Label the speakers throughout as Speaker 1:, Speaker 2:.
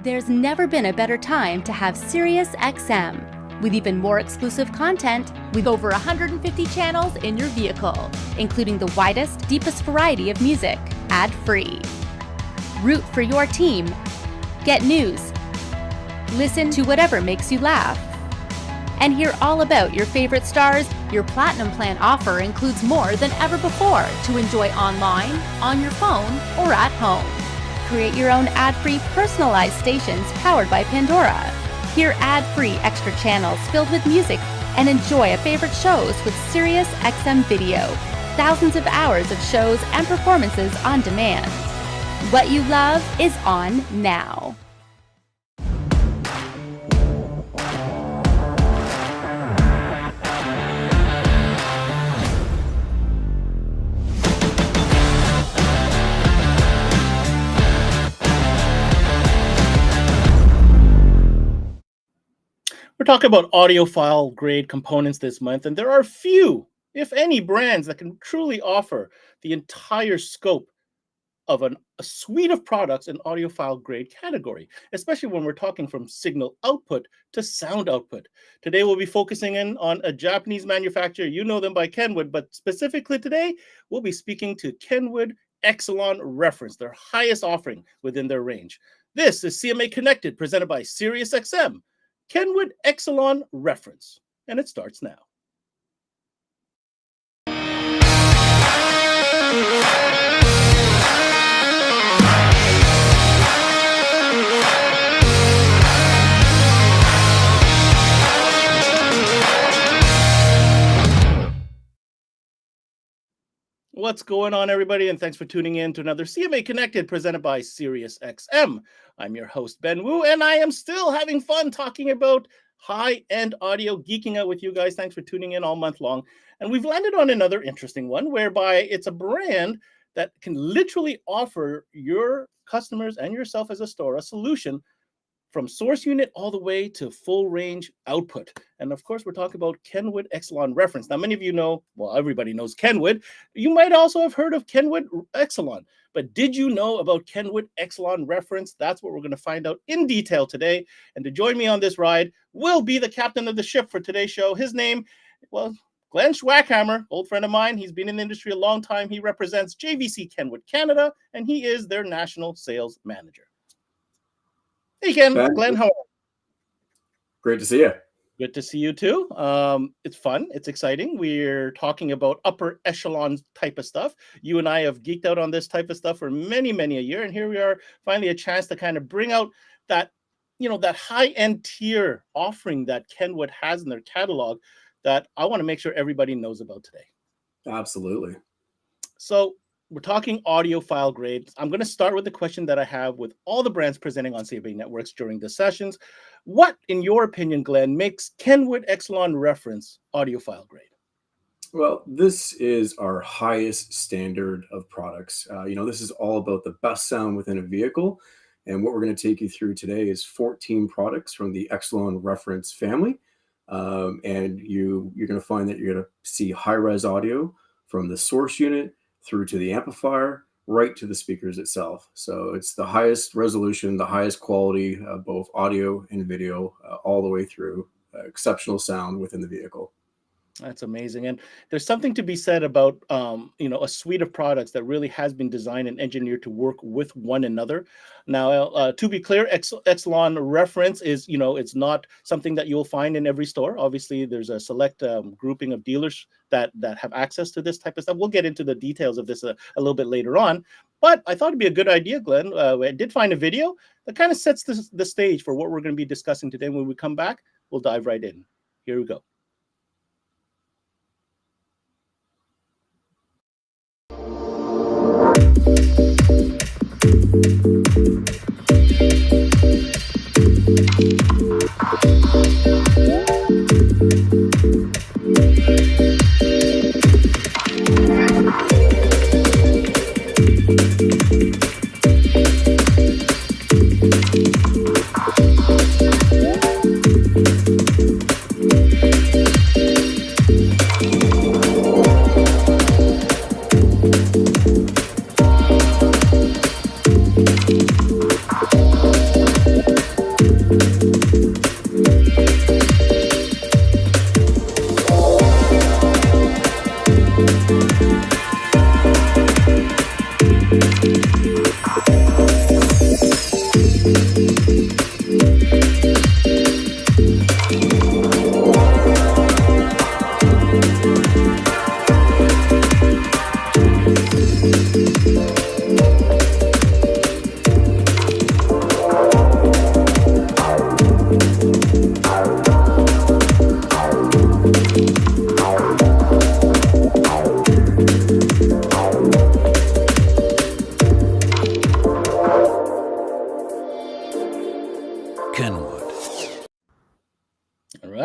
Speaker 1: There's never been a better time to have SiriusXM. With even more exclusive content, with over 150 channels in your vehicle, including the widest, deepest variety of music, ad-free. Root for your team. Get news. Listen to whatever makes you laugh. And hear all about your favorite stars. Your Platinum Plan offer includes more than ever before to enjoy online, on your phone, or at home. Create your own ad-free personalized stations powered by Pandora. Hear ad-free extra channels filled with music and enjoy favorite shows with SiriusXM Video. Thousands of hours of shows and performances on demand. What you love is on now.
Speaker 2: We're talking about audiophile grade components this month, and there are few, if any, brands that can truly offer the entire scope of a suite of products in audiophile grade category, especially when we're talking from signal output to sound output. Today, we'll be focusing in on a Japanese manufacturer. You know them by Kenwood, but specifically today, we'll be speaking to Kenwood EXCELON Reference, their highest offering within their range. This is CMA Connected, presented by SiriusXM. Kenwood EXCELON Reference, and it starts now. What's going on, everybody? And thanks for tuning in to another CMA Connected presented by SiriusXM. I'm your host, Ben Wu, and I am still having fun talking about high-end audio, geeking out with you guys. Thanks for tuning in all month long. And we've landed on another interesting one whereby it's a brand that can literally offer your customers and yourself as a store a solution from source unit all the way to full range output. And of course, we're talking about Kenwood EXCELON Reference. Now, many of you know, well, everybody knows Kenwood. You might also have heard of Kenwood EXCELON, but did you know about Kenwood EXCELON Reference? That's what we're going to find out in detail today. And to join me on this ride will be the captain of the ship for today's show. His name, well, Glen Swackhamer, old friend of mine. He's been in the industry a long time. He represents JVC Kenwood Canada, and he is their national sales manager. Hey, Ken. Glen, how are you?
Speaker 3: Great to see you.
Speaker 2: Good to see you too. It's fun. It's exciting. We're talking about upper echelon type of stuff. You and I have geeked out on this type of stuff for many, many a year. And here we are, finally a chance to kind of bring out that, you know, that high-end tier offering that Kenwood has in their catalog that I want to make sure everybody knows about today.
Speaker 3: Absolutely.
Speaker 2: So we're talking audiophile grade. I'm going to start with the question that I have with all the brands presenting on CMA Networks during the sessions. What, in your opinion, Glen, makes Kenwood EXCELON Reference audiophile grade?
Speaker 3: Well, this is our highest standard of products. This is all about the best sound within a vehicle. And what we're going to take you through today is 14 products from the EXCELON Reference family. And you're going to find that you're going to see high-res audio from the source unit through to the amplifier, right to the speakers itself. So it's the highest resolution, the highest quality, both audio and video, all the way through, exceptional sound within the vehicle.
Speaker 2: That's amazing. And there's something to be said about, a suite of products that really has been designed and engineered to work with one another. Now, to be clear, EXCELON Reference is, it's not something that you'll find in every store. Obviously, there's a select grouping of dealers that have access to this type of stuff. We'll get into the details of this a little bit later on. But I thought it'd be a good idea, Glen. I did find a video that kind of sets the stage for what we're going to be discussing today. When we come back, we'll dive right in. Here we go.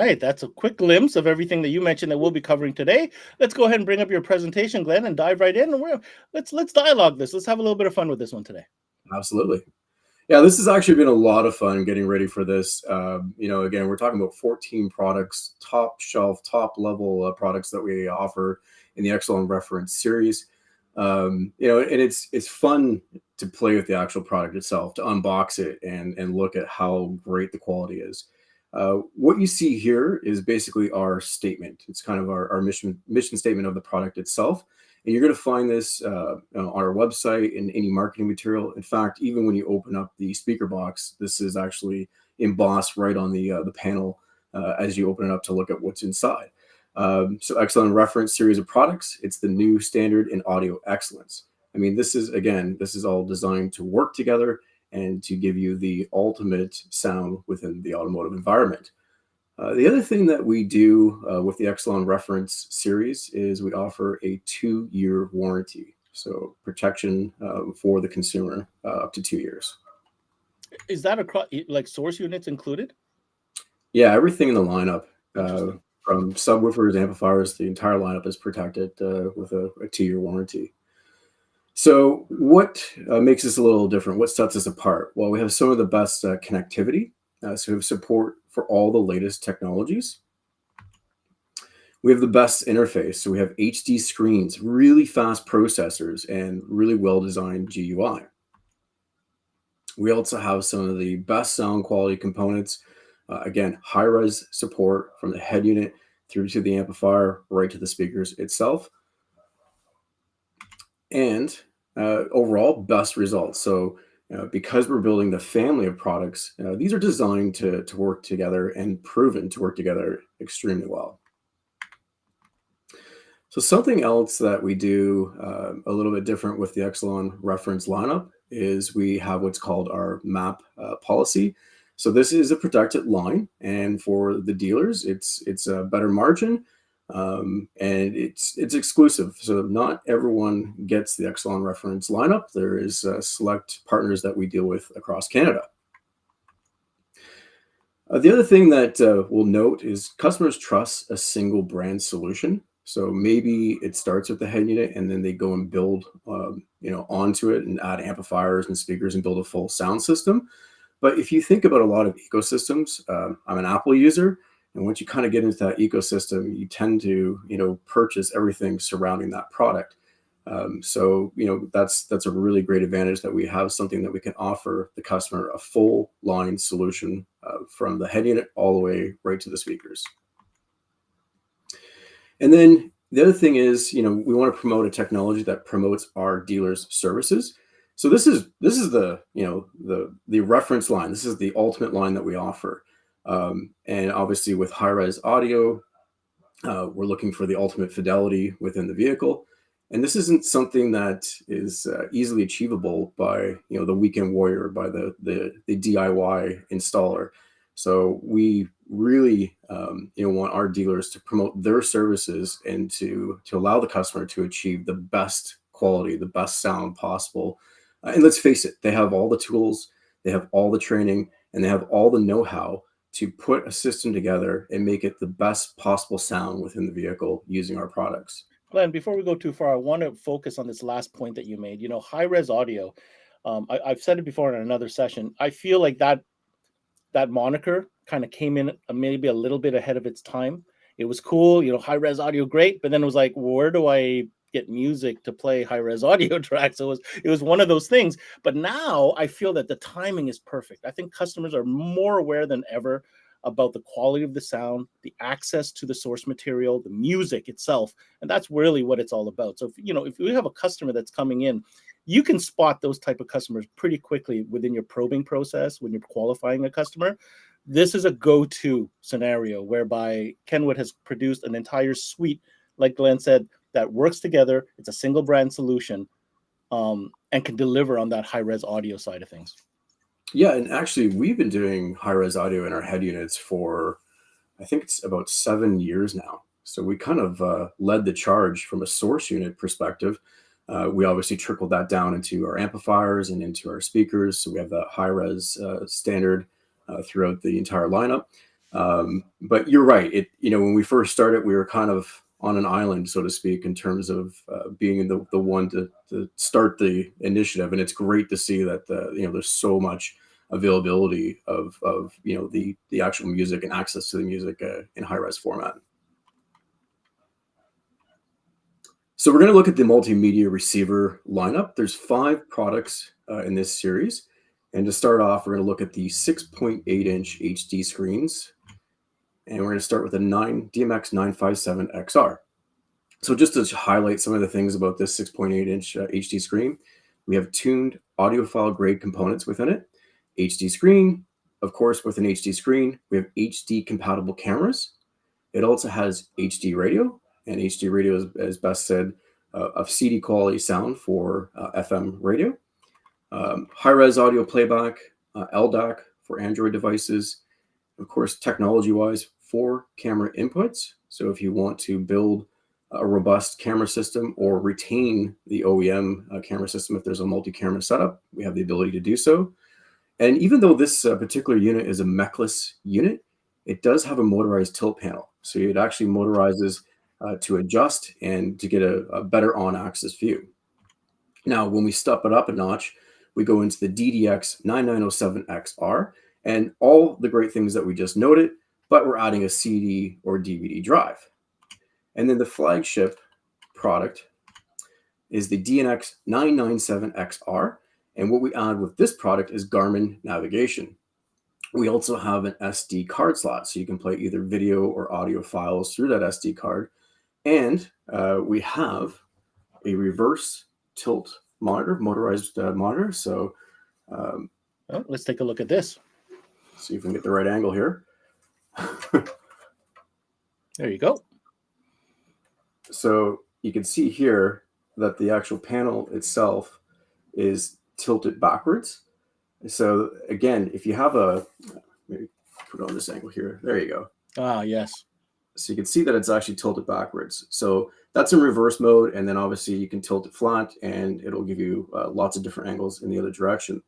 Speaker 2: right, that's a quick glimpse of everything that you mentioned that we'll be covering today. Let's go ahead and bring up your presentation, Glenn, and dive right in. And let's dialogue this. Let's have a little bit of fun with this one today.
Speaker 3: Absolutely. Yeah, this has actually been a lot of fun getting ready for this. Again, we're talking about 14 products, top shelf, top level products that we offer in the Excellon Reference series. And it's fun to play with the actual product itself, to unbox it and look at how great the quality is. What you see here is basically our statement. It's kind of our mission statement of the product itself. And you're going to find this on our website in any marketing material. In fact, even when you open up the speaker box, this is actually embossed right on the panel as you open it up to look at what's inside. So Excellon Reference series of products. It's the new standard in audio excellence. I mean, this is all designed to work together and to give you the ultimate sound within the automotive environment. The other thing that we do with the Excellon Reference series is we offer a 2-year warranty. So protection for the consumer up to 2 years.
Speaker 2: Is that across, like, source units included?
Speaker 3: Yeah, everything in the lineup, from subwoofers, amplifiers, the entire lineup is protected with a 2-year warranty. So what makes this a little different? What sets us apart? Well, we have some of the best connectivity. So we have support for all the latest technologies. We have the best interface. So we have HD screens, really fast processors, and really well-designed GUI. We also have some of the best sound quality components. Again, high-res support from the head unit through to the amplifier, right to the speakers itself. And overall, best results. So because we're building the family of products, these are designed to work together and proven to work together extremely well. So something else that we do a little bit different with the Excellon Reference lineup is we have what's called our MAP policy. So this is a protected line, and for the dealers, it's a better margin, and it's exclusive. So not everyone gets the Excellon Reference lineup. There is select partners that we deal with across Canada. The other thing that we'll note is customers trust a single brand solution. So maybe it starts with the head unit and then they go and build onto it and add amplifiers and speakers and build a full sound system. But if you think about a lot of ecosystems, I'm an Apple user, and once you kind of get into that ecosystem, you tend to purchase everything surrounding that product. So that's a really great advantage that we have something that we can offer the customer a full line solution from the head unit all the way right to the speakers. And then the other thing is, we want to promote a technology that promotes our dealers' services. So this is the reference line. This is the ultimate line that we offer. And obviously with high-res audio, we're looking for the ultimate fidelity within the vehicle. And this isn't something that is easily achievable by the weekend warrior, by the DIY installer. So we really want our dealers to promote their services and to allow the customer to achieve the best quality, the best sound possible. And let's face it, they have all the tools, they have all the training, and they have all the know-how to put a system together and make it the best possible sound within the vehicle using our products.
Speaker 2: Glenn, before we go too far, I want to focus on this last point that you made. High-res audio. I've said it before in another session. I feel like that moniker kind of came in maybe a little bit ahead of its time. It was cool, high-res audio, great, but then it was like, where do I get music to play high-res audio tracks? So it was one of those things. But now I feel that the timing is perfect. I think customers are more aware than ever about the quality of the sound, the access to the source material, the music itself, and that's really what it's all about. So if you have a customer that's coming in, you can spot those type of customers pretty quickly within your probing process when you're qualifying a customer. This is a go-to scenario whereby Kenwood has produced an entire suite, like Glenn said, that works together. It's a single brand solution, and can deliver on that high-res audio side of things.
Speaker 3: Yeah, and actually we've been doing high-res audio in our head units for, I think it's about 7 years now. So we kind of led the charge from a source unit perspective. We obviously trickled that down into our amplifiers and into our speakers. So we have that high-res standard throughout the entire lineup. But you're right. When we first started, we were kind of on an island, so to speak, in terms of being the one to start the initiative. And it's great to see that there's so much availability of the actual music and access to the music in high-res format. So we're going to look at the multimedia receiver lineup. There's 5 products in this series. And to start off, we're going to look at the 6.8-inch HD screens. And we're going to start with a DMX 957 XR. So just to highlight some of the things about this 6.8-inch HD screen, we have tuned audiophile grade components within it. HD screen, of course, with an HD screen, we have HD compatible cameras. It also has HD radio, and HD radio is, as best said, of CD quality sound for FM radio. High-res audio playback, LDAC for Android devices. Of course, technology-wise, 4 camera inputs. So if you want to build a robust camera system or retain the OEM camera system, if there's a multi-camera setup, we have the ability to do so. And even though this particular unit is a mechless unit, it does have a motorized tilt panel. So it actually motorizes to adjust and to get a better on-axis view. Now, when we step it up a notch, we go into the DDX 9907XR and all the great things that we just noted, but we're adding a CD or DVD drive. And then the flagship product is the DNX 997XR. And what we add with this product is Garmin navigation. We also have an SD card slot, so you can play either video or audio files through that SD card. And we have a reverse tilt monitor, motorized monitor. So
Speaker 2: well, let's take a look at this.
Speaker 3: See if we can get the right angle here.
Speaker 2: There you go.
Speaker 3: So you can see here that the actual panel itself is tilted backwards. So again, if you have maybe put it on this angle here, there you go.
Speaker 2: Ah, yes.
Speaker 3: So you can see that it's actually tilted backwards. So that's in reverse mode. And then obviously you can tilt it flat and it'll give you lots of different angles in the other direction.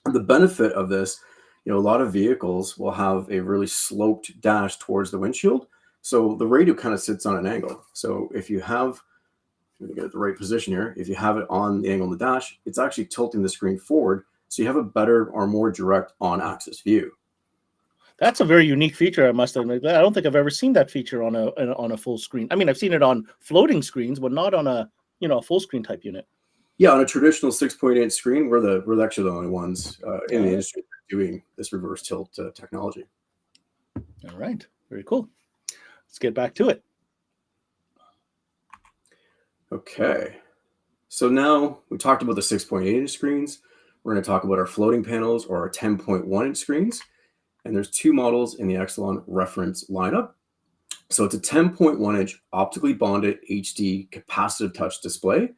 Speaker 3: And the benefit of this, a lot of vehicles will have a really sloped dash towards the windshield. So the radio kind of sits on an angle. So if you have, let me get it the right position here. If you have it on the angle of the dash, it's actually tilting the screen forward. So you have a better or more direct on-axis view.
Speaker 2: That's a very unique feature, I must admit. I don't think I've ever seen that feature on a full screen. I mean, I've seen it on floating screens, but not on a full screen type unit.
Speaker 3: Yeah, on a traditional 6.8 screen, we're actually the only ones in the industry doing this reverse tilt technology.
Speaker 2: All right, very cool. Let's get back to it.
Speaker 3: Okay, so now we talked about the 6.8-inch screens. We're going to talk about our floating panels or our 10.1-inch screens. And there's 2 models in the Excelon reference lineup. So it's a 10.1-inch optically bonded HD capacitive touch display.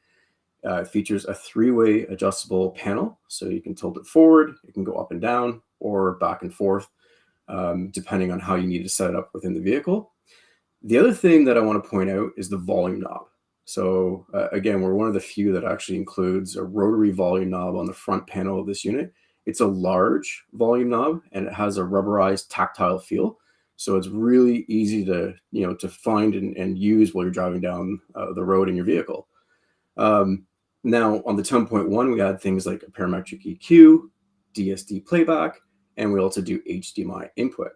Speaker 3: It features a 3-way adjustable panel. So you can tilt it forward, it can go up and down, or back and forth, depending on how you need to set it up within the vehicle. The other thing that I want to point out is the volume knob. So again, we're one of the few that actually includes a rotary volume knob on the front panel of this unit. It's a large volume knob and it has a rubberized tactile feel. So it's really easy to, to find and use while you're driving down the road in your vehicle. Now on the 10.1, we add things like a parametric EQ, DSD playback, and we also do HDMI input.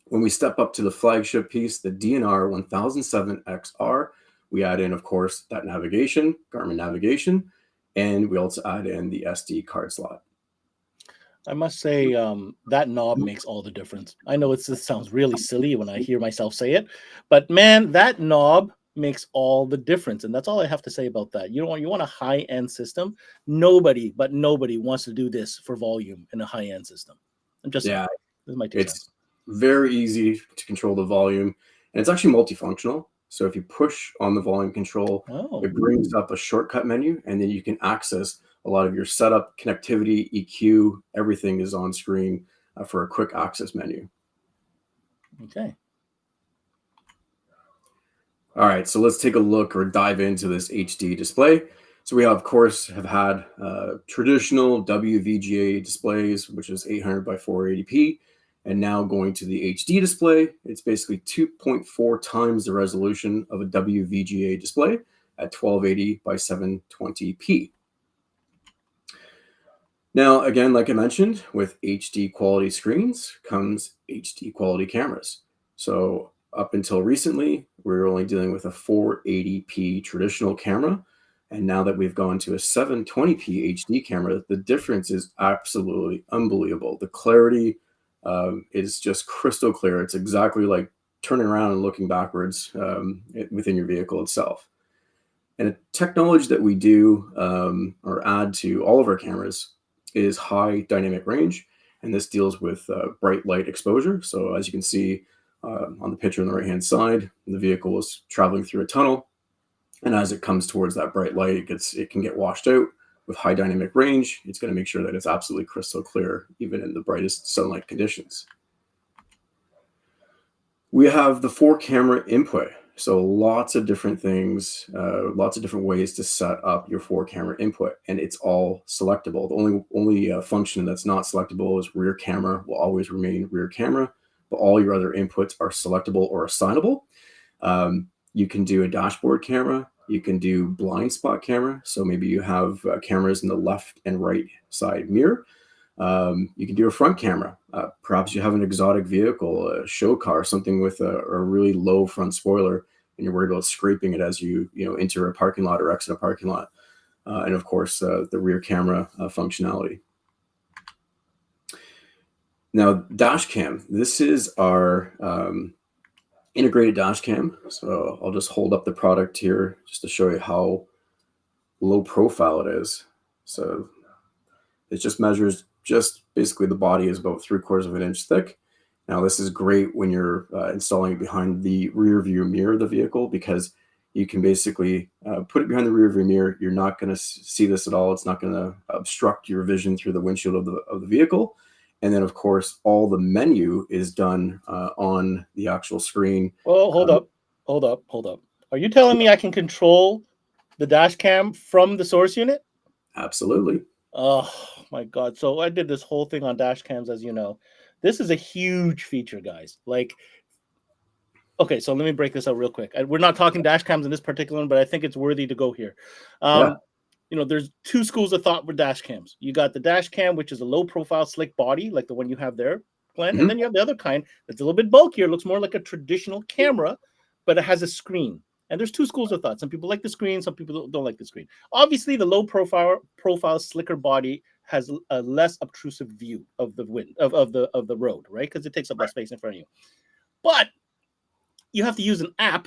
Speaker 3: When we step up to the flagship piece, the DNR 1007XR, we add in, of course, that navigation, Garmin navigation, and we also add in the SD card slot.
Speaker 2: I must say that knob makes all the difference. I know this sounds really silly when I hear myself say it, but man, that knob makes all the difference. And that's all I have to say about that. You want a high-end system. Nobody wants to do this for volume in a high-end system. This is my 2 cents.
Speaker 3: Very easy to control the volume, and it's actually multifunctional. So if you push on the volume control, it brings up a shortcut menu, and then you can access a lot of your setup, connectivity, EQ, everything is on screen for a quick access menu.
Speaker 2: Okay.
Speaker 3: All right, so let's take a look or dive into this HD display. So we, of course, have had traditional WVGA displays, which is 800 by 480p. And now going to the HD display, it's basically 2.4 times the resolution of a WVGA display at 1280 by 720p. Now, again, like I mentioned, with HD quality screens comes HD quality cameras. So up until recently, we were only dealing with a 480p traditional camera. And now that we've gone to a 720p HD camera, the difference is absolutely unbelievable. The clarity is just crystal clear. It's exactly like turning around and looking backwards within your vehicle itself. And a technology that we do or add to all of our cameras is high dynamic range. And this deals with bright light exposure. So as you can see on the picture on the right-hand side, the vehicle is traveling through a tunnel. And as it comes towards that bright light, it can get washed out. With high dynamic range, it's going to make sure that it's absolutely crystal clear, even in the brightest sunlight conditions. We have the 4-camera input. So lots of different things, lots of different ways to set up your 4-camera input, and it's all selectable. The only function that's not selectable is rear camera will always remain rear camera, but all your other inputs are selectable or assignable. You can do a dashboard camera. You can do blind spot camera. So maybe you have cameras in the left and right side mirror. You can do a front camera. Perhaps you have an exotic vehicle, a show car, something with a really low front spoiler, and you're worried about scraping it as you enter a parking lot or exit a parking lot. And of course, the rear camera functionality. Now, dash cam. This is our integrated dash cam. So I'll just hold up the product here just to show you how low profile it is. So it just measures basically the body is about 3/4 of an inch thick. Now this is great when you're installing it behind the rear view mirror of the vehicle, because you can basically put it behind the rear view mirror. You're not going to see this at all. It's not going to obstruct your vision through the windshield of the vehicle. And then, of course, all the menu is done on the actual screen.
Speaker 2: Well, hold up. Are you telling me I can control the dash cam from the source unit?
Speaker 3: Absolutely.
Speaker 2: Oh, my God. So I did this whole thing on dash cams, as you know. This is a huge feature, guys. Like, okay, so let me break this out real quick. We're not talking dash cams in this particular one, but I think it's worthy to go here.
Speaker 3: Yeah.
Speaker 2: There's two schools of thought with dash cams. You got the dash cam, which is a low profile, slick body, like the one you have there, Glenn.
Speaker 3: Mm-hmm.
Speaker 2: And then you have the other kind that's a little bit bulkier, looks more like a traditional camera, but it has a screen. And there's two schools of thought. Some people like the screen, some people don't like the screen. Obviously, the low profile, slicker body has a less obtrusive view of the of the road, right? Because it takes up less space in front of you. But you have to use an app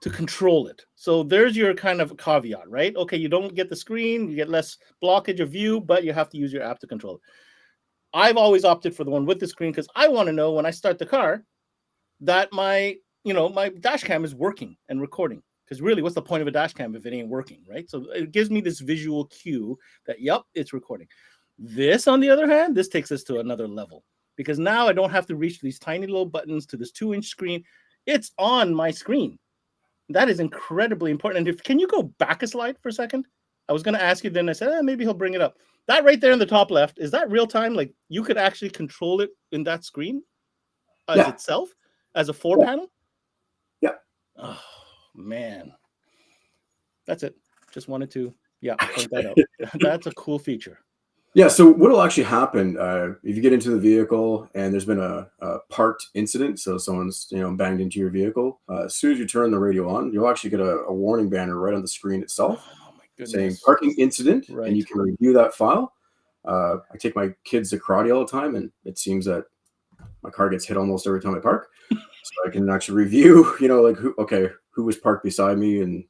Speaker 2: to control it. So there's your kind of caveat, right? Okay, you don't get the screen, you get less blockage of view, but you have to use your app to control it. I've always opted for the one with the screen because I want to know when I start the car that my dash cam is working and recording. Because really, what's the point of a dash cam if it ain't working, right? So it gives me this visual cue that, yep, it's recording. This, on the other hand, this takes us to another level, because now I don't have to reach these tiny little buttons to this 2-inch screen. It's on my screen. That is incredibly important. And can you go back a slide for a second? I was going to ask you, then I said, maybe he'll bring it up. That right there in the top left, is that real time? Like you could actually control it in that screen as itself, as a 4-panel?
Speaker 3: Yeah.
Speaker 2: Oh, man. That's it. Just wanted to, point that out. That's a cool feature.
Speaker 3: Yeah, so what will actually happen if you get into the vehicle and there's been a parked incident, so someone's banged into your vehicle, as soon as you turn the radio on, you'll actually get a warning banner right on the screen itself saying parking incident, right. And you can review that file. I take my kids to karate all the time, and it seems that my car gets hit almost every time I park. So I can actually review, who was parked beside me, and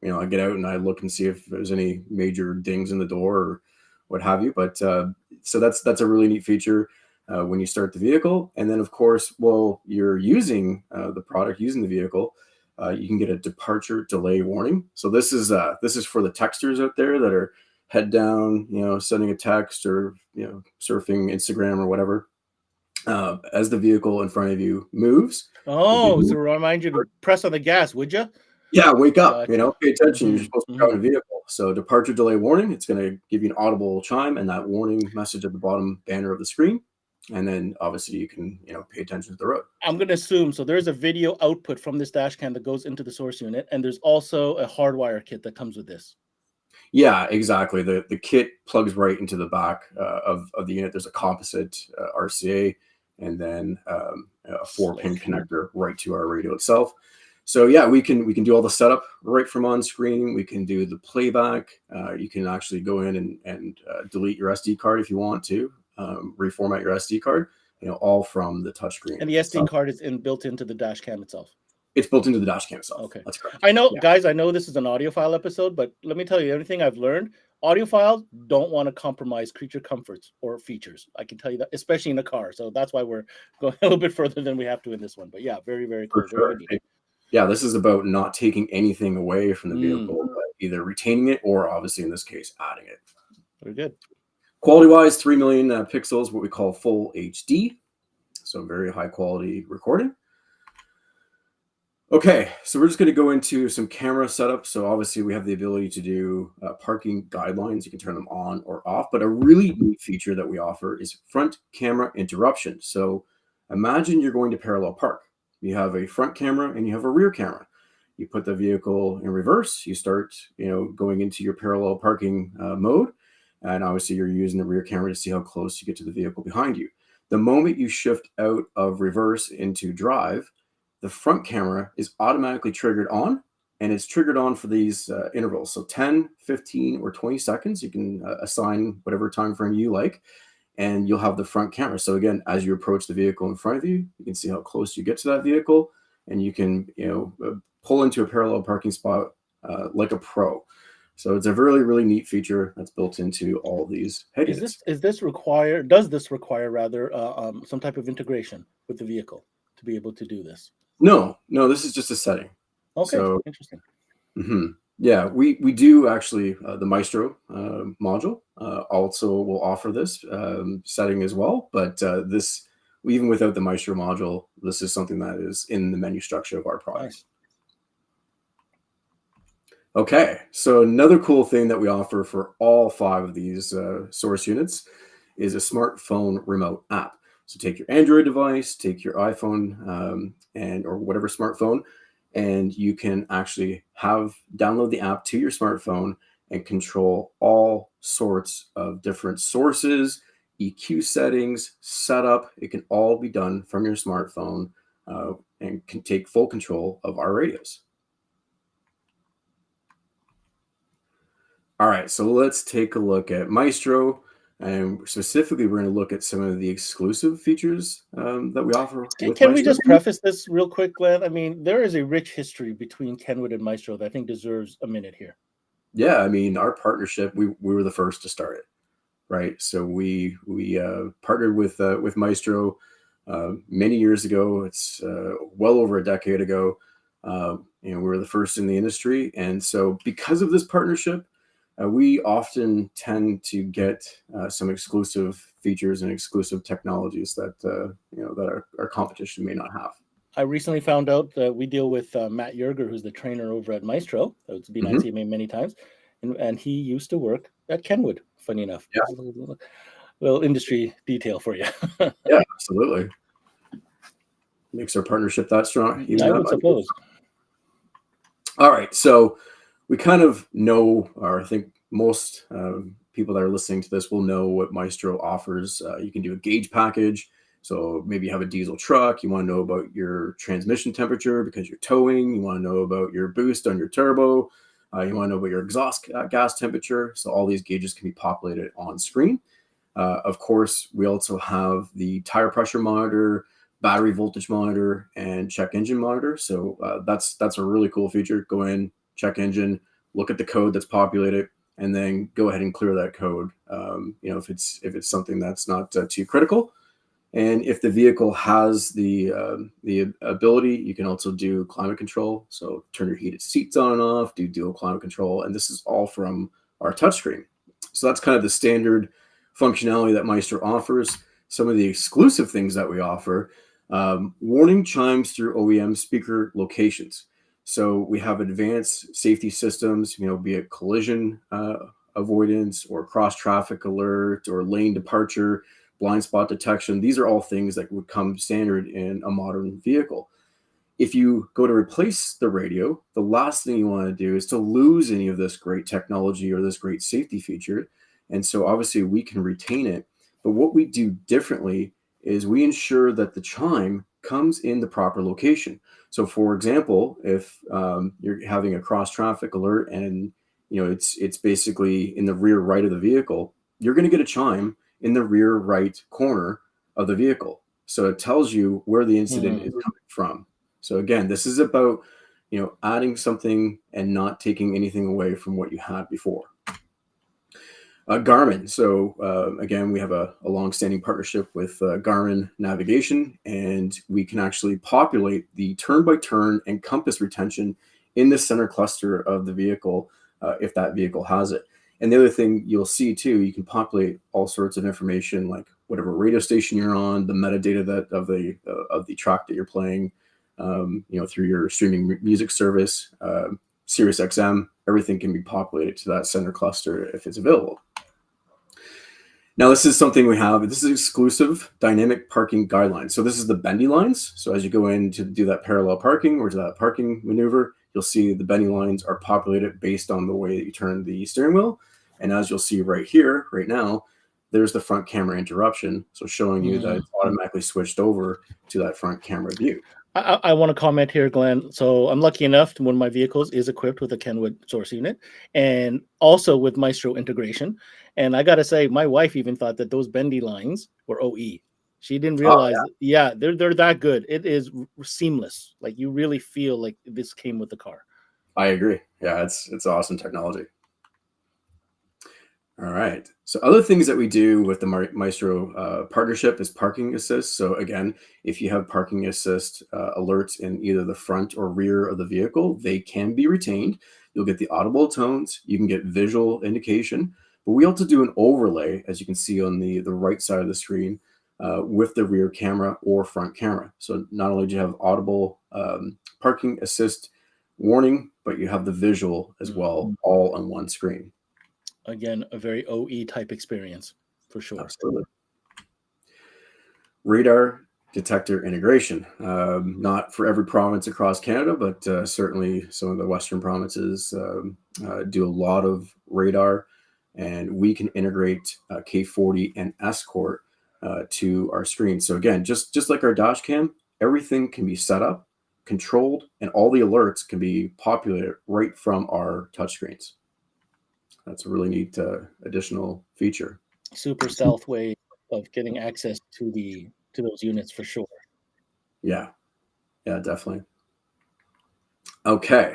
Speaker 3: I get out and I look and see if there's any major dings in the door or what have you. But so that's a really neat feature when you start the vehicle. And then, of course, while you're using the product, using the vehicle, you can get a departure delay warning. So this is for the texters out there that are head down, sending a text or surfing Instagram or whatever. As the vehicle in front of you moves.
Speaker 2: Oh, so remind you to press on the gas, would you?
Speaker 3: Yeah, wake up, pay attention. You're supposed to be driving a vehicle. So departure delay warning, it's going to give you an audible chime and that warning message at the bottom banner of the screen. And then obviously you can, pay attention to the road.
Speaker 2: I'm going to assume, so there's a video output from this dash cam that goes into the source unit, and there's also a hardwire kit that comes with this.
Speaker 3: Yeah, exactly. The kit plugs right into the back of the unit. There's a composite RCA, and then a 4-pin connector right to our radio itself. So yeah, we can do all the setup right from on screen. We can do the playback. You can actually go in and delete your SD card if you want to, reformat your SD card. All from the touchscreen.
Speaker 2: And the SD card is built into the dash cam itself.
Speaker 3: It's built into the dash cam itself.
Speaker 2: Okay,
Speaker 3: that's correct.
Speaker 2: I know, guys. I know this is an audiophile episode, but let me tell you, everything I've learned, audiophiles don't want to compromise creature comforts or features. I can tell you that, especially in a car. So that's why we're going a little bit further than we have to in this one. But yeah, very, very cool.
Speaker 3: For sure. Yeah, this is about not taking anything away from the vehicle, but either retaining it or obviously in this case, adding it.
Speaker 2: Very good.
Speaker 3: Quality-wise, 3 million pixels, what we call full HD. So very high quality recording. Okay, so we're just going to go into some camera setup. So obviously we have the ability to do parking guidelines. You can turn them on or off, but a really neat feature that we offer is front camera interruption. So imagine you're going to parallel park. You have a front camera and you have a rear camera. You put the vehicle in reverse. You start, going into your parallel parking mode. And obviously you're using the rear camera to see how close you get to the vehicle behind you. The moment you shift out of reverse into drive, the front camera is automatically triggered on, and it's triggered on for these intervals. So 10, 15, or 20 seconds. You can assign whatever time frame you like, and you'll have the front camera. So again, as you approach the vehicle in front of you, you can see how close you get to that vehicle, and you can, pull into a parallel parking spot like a pro. So it's a really, really neat feature that's built into all these head units.
Speaker 2: Does this require some type of integration with the vehicle to be able to do this?
Speaker 3: No, this is just a setting.
Speaker 2: Okay, so interesting.
Speaker 3: Yeah, we do actually, the Maestro module also will offer this setting as well. But this, even without the Maestro module, this is something that is in the menu structure of our products. Nice. Okay, so another cool thing that we offer for all 5 of these source units is a smartphone remote app. So take your Android device, take your iPhone or whatever smartphone, and you can actually download the app to your smartphone and control all sorts of different sources, EQ settings, setup. It can all be done from your smartphone and can take full control of our radios. All right, so let's take a look at Maestro, and specifically, we're going to look at some of the exclusive features that we offer.
Speaker 2: Can we just preface this real quick, Glenn? I mean, there is a rich history between Kenwood and Maestro that I think deserves a minute here.
Speaker 3: Yeah, I mean, our partnership, we were the first to start it, right? So we partnered with Maestro many years ago. It's well over a decade ago. We were the first in the industry, and so because of this partnership, we often tend to get some exclusive features and exclusive technologies that that our competition may not have.
Speaker 2: I recently found out that we deal with Matt Yerger, who's the trainer over at Maestro. It's been on CMA many times, and he used to work at Kenwood. Funny enough,
Speaker 3: yeah.
Speaker 2: Little industry detail for you.
Speaker 3: Yeah, absolutely. Makes our partnership that strong.
Speaker 2: I would suppose.
Speaker 3: All right, so we kind of know, or I think most people that are listening to this will know what Maestro offers. You can do a gauge package. So maybe you have a diesel truck. You want to know about your transmission temperature because you're towing. You want to know about your boost on your turbo. You want to know about your exhaust gas temperature. So all these gauges can be populated on screen. Of course, we also have the tire pressure monitor, battery voltage monitor, and check engine monitor. So that's a really cool feature. Go in, check engine, look at the code that's populated, and then go ahead and clear that code. If it's something that's not too critical, and if the vehicle has the ability, you can also do climate control. So turn your heated seats on and off, do dual climate control, and this is all from our touchscreen. So that's kind of the standard functionality that Maestro offers. Some of the exclusive things that we offer: warning chimes through OEM speaker locations. So we have advanced safety systems, be it collision avoidance or cross traffic alert or lane departure, blind spot detection. These are all things that would come standard in a modern vehicle. If you go to replace the radio, the last thing you want to do is to lose any of this great technology or this great safety feature. And so obviously we can retain it. But what we do differently is we ensure that the chime comes in the proper location. So for example, if you're having a cross traffic alert and it's basically in the rear right of the vehicle, you're going to get a chime in the rear right corner of the vehicle. So it tells you where the incident is coming from. So again, this is about, adding something and not taking anything away from what you had before. Garmin. So again, we have a long-standing partnership with Garmin Navigation, and we can actually populate the turn-by-turn and compass retention in the center cluster of the vehicle if that vehicle has it. And the other thing you'll see too, you can populate all sorts of information like whatever radio station you're on, the metadata of the track that you're playing, through your streaming music service, SiriusXM. Everything can be populated to that center cluster if it's available. Now, this is something we have. This is exclusive dynamic parking guidelines. So this is the bendy lines. So as you go in to do that parallel parking or to that parking maneuver, you'll see the bendy lines are populated based on the way that you turn the steering wheel. And as you'll see right here, right now, there's the front camera interruption. So showing you that it's automatically switched over to that front camera view.
Speaker 2: I want to comment here, Glenn. So I'm lucky enough one of my vehicles is equipped with a Kenwood source unit and also with Maestro integration. And I got to say, my wife even thought that those bendy lines were OE. She didn't realize, they're that good. It is seamless. Like you really feel like this came with the car.
Speaker 3: I agree. Yeah, it's awesome technology. All right. So other things that we do with the Maestro partnership is parking assist. So again, if you have parking assist alerts in either the front or rear of the vehicle, they can be retained. You'll get the audible tones. You can get visual indication. But we also do an overlay, as you can see on the right side of the screen, with the rear camera or front camera. So not only do you have audible parking assist warning, but you have the visual as well, all on one screen.
Speaker 2: Again, a very OE type experience for sure.
Speaker 3: Absolutely. Radar detector integration. Not for every province across Canada, but certainly some of the Western provinces do a lot of radar, and we can integrate K40 and Escort to our screen. So again, just like our dash cam, everything can be set up, controlled, and all the alerts can be populated right from our touchscreens. That's a really neat additional feature.
Speaker 2: Super stealth way of getting access to those units for sure.
Speaker 3: Yeah, definitely. Okay.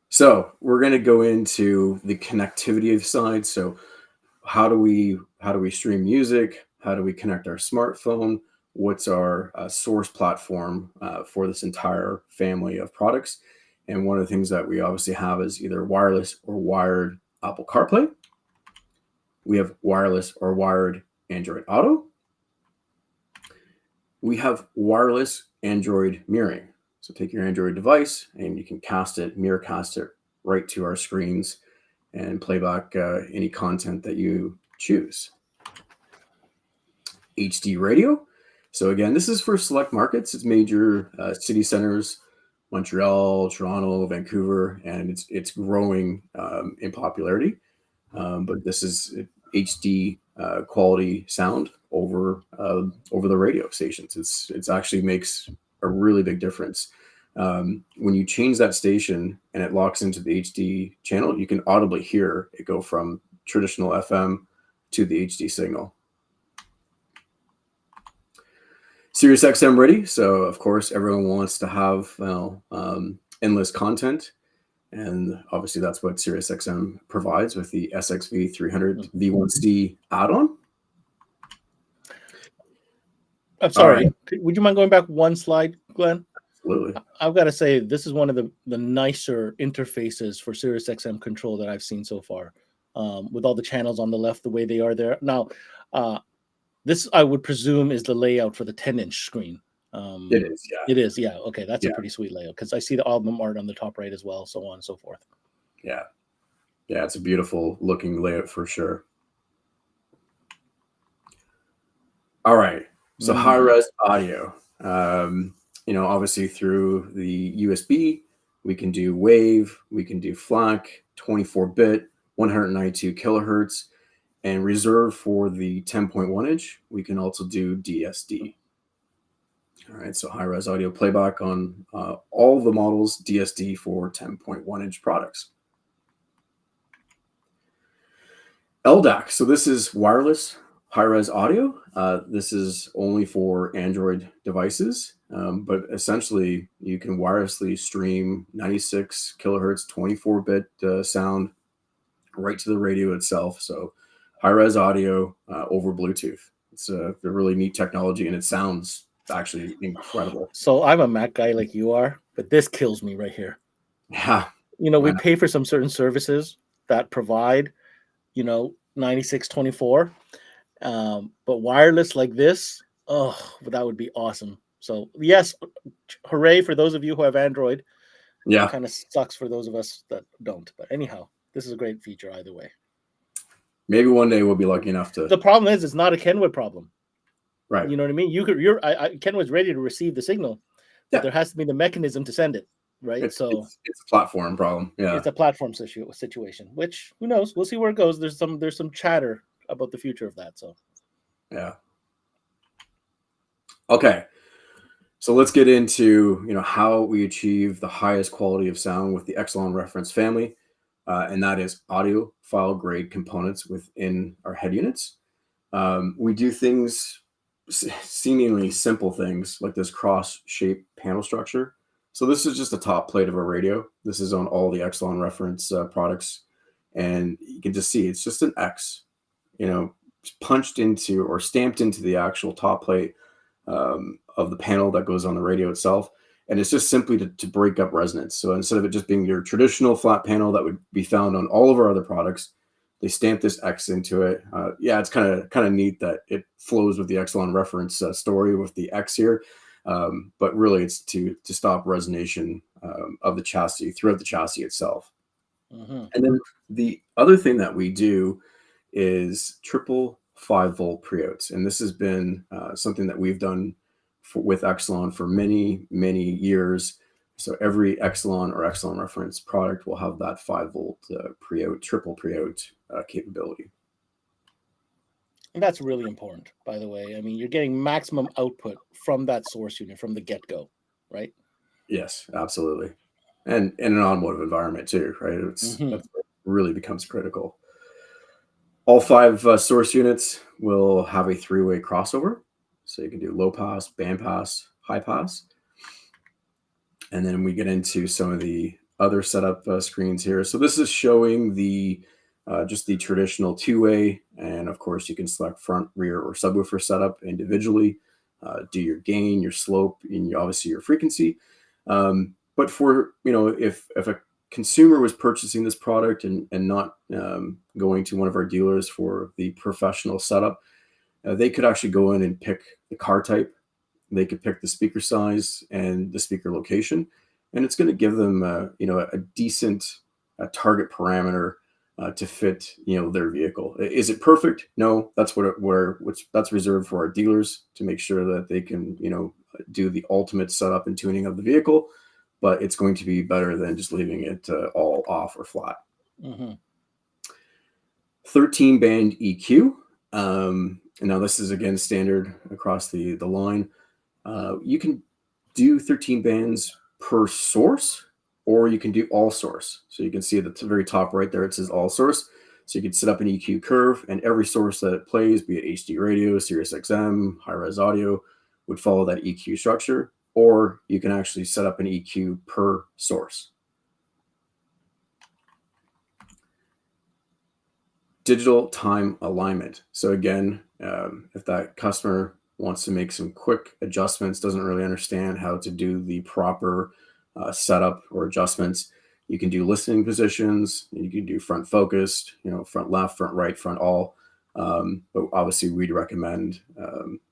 Speaker 3: So we're going to go into the connectivity side. So how do we stream music? How do we connect our smartphone? What's our source platform for this entire family of products? And one of the things that we obviously have is either wireless or wired Apple CarPlay. We have wireless or wired Android Auto. We have wireless Android mirroring. So take your Android device and you can mirror cast it right to our screens and play back any content that you choose. HD radio. So again, this is for select markets. It's major city centers, Montreal, Toronto, Vancouver, and it's growing in popularity. But this is HD quality sound over the radio stations. It's actually makes a really big difference. When you change that station and it locks into the HD channel, you can audibly hear it go from traditional FM to the HD signal. SiriusXM ready. So of course, everyone wants to have endless content. And obviously that's what SiriusXM provides with the SXV300 V1C add-on.
Speaker 2: I'm sorry. Right. Would you mind going back one slide, Glenn?
Speaker 3: Absolutely.
Speaker 2: I've got to say, this is one of the nicer interfaces for SiriusXM control that I've seen so far, with all the channels on the left, the way they are there. Now, this, I would presume, is the layout for the 10-inch screen.
Speaker 3: It is, yeah.
Speaker 2: It is, yeah. Okay, that's a pretty sweet layout because I see the album art on the top right as well, so on and so forth.
Speaker 3: Yeah, it's a beautiful looking layout for sure. All right. So high-res audio. Obviously through the USB, we can do wave, we can do FLAC, 24-bit, 192 kilohertz, and reserved for the 10.1 inch, we can also do DSD. All right, so high-res audio playback on all the models, DSD for 10.1 inch products. LDAC, so this is wireless high-res audio. This is only for Android devices, but essentially you can wirelessly stream 96 kilohertz, 24-bit sound right to the radio itself. So high-res audio over Bluetooth. It's a really neat technology, and it sounds actually incredible.
Speaker 2: So I'm a Mac guy like you are, but this kills me right here.
Speaker 3: Yeah.
Speaker 2: We pay for some certain services that provide, 9624. But wireless like this, that would be awesome. So yes, hooray for those of you who have Android.
Speaker 3: Yeah.
Speaker 2: Kind of sucks for those of us that don't. But anyhow, this is a great feature either way.
Speaker 3: Maybe one day we'll be lucky enough to.
Speaker 2: The problem is it's not a Kenwood problem.
Speaker 3: Right.
Speaker 2: You know what I mean? Kenwood's ready to receive the signal, but there has to be the mechanism to send it. Right.
Speaker 3: It's
Speaker 2: a
Speaker 3: platform problem. Yeah.
Speaker 2: It's a platform situation, which who knows? We'll see where it goes. There's some chatter about the future of that. So
Speaker 3: yeah. Okay. So let's get into how we achieve the highest quality of sound with the Excelon reference family, and that is audiophile grade components within our head units. We do things, seemingly simple things, like this cross-shaped panel structure. So this is just the top plate of a radio. This is on all the Excelon reference products, and you can just see it's just an X, punched into or stamped into the actual top plate of the panel that goes on the radio itself. And it's just simply to break up resonance. So instead of it just being your traditional flat panel that would be found on all of our other products, they stamp this X into it. It's kind of neat that it flows with the Excelon reference story with the X here. But really it's to stop resonation of the chassis throughout the chassis itself. And then the other thing that we do is triple 5-volt pre-outs. And this has been something that we've done with Excelon for many, many years. So every Excelon or Excelon reference product will have that 5-volt pre-out, triple pre-out capability.
Speaker 2: And that's really important, by the way. I mean, you're getting maximum output from that source unit from the get-go, right?
Speaker 3: Yes, absolutely. And in an automotive environment too, right? That really becomes critical. All 5 source units will have a 3-way crossover. So you can do low pass, band pass, high pass. And then we get into some of the other setup screens here. So this is showing just the traditional 2-way. And of course you can select front, rear, or subwoofer setup individually, do your gain, your slope, and obviously your frequency. But for, if a consumer was purchasing this product and not going to one of our dealers for the professional setup, they could actually go in and pick the car type. They could pick the speaker size and the speaker location, and it's going to give them a decent target parameter to fit their vehicle. Is it perfect? No, that's that's reserved for our dealers to make sure that they can do the ultimate setup and tuning of the vehicle. But it's going to be better than just leaving it all off or flat. 13-band EQ. Now this is again standard across the line. You can do 13 bands per source, or you can do all source. So you can see at the very top right there, it says all source. So you can set up an EQ curve, and every source that it plays, be it HD radio, SiriusXM, high-res audio, would follow that EQ structure. Or you can actually set up an EQ per source. Digital time alignment. So again, if that customer wants to make some quick adjustments, doesn't really understand how to do the proper setup or adjustments, you can do listening positions. You can do front focused, front left, front right, front all. But obviously we'd recommend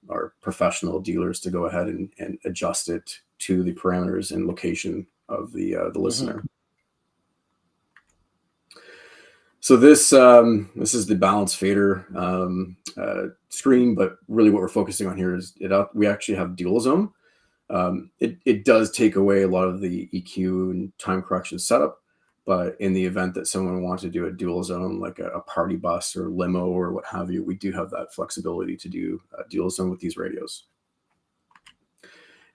Speaker 3: our professional dealers to go ahead and adjust it to the parameters and location of the listener. So this is the balance fader screen, but really what we're focusing on here is we actually have dual zone. It does take away a lot of the EQ and time correction setup, but in the event that someone wants to do a dual zone, like a party bus or limo or what have you, we do have that flexibility to do a dual zone with these radios.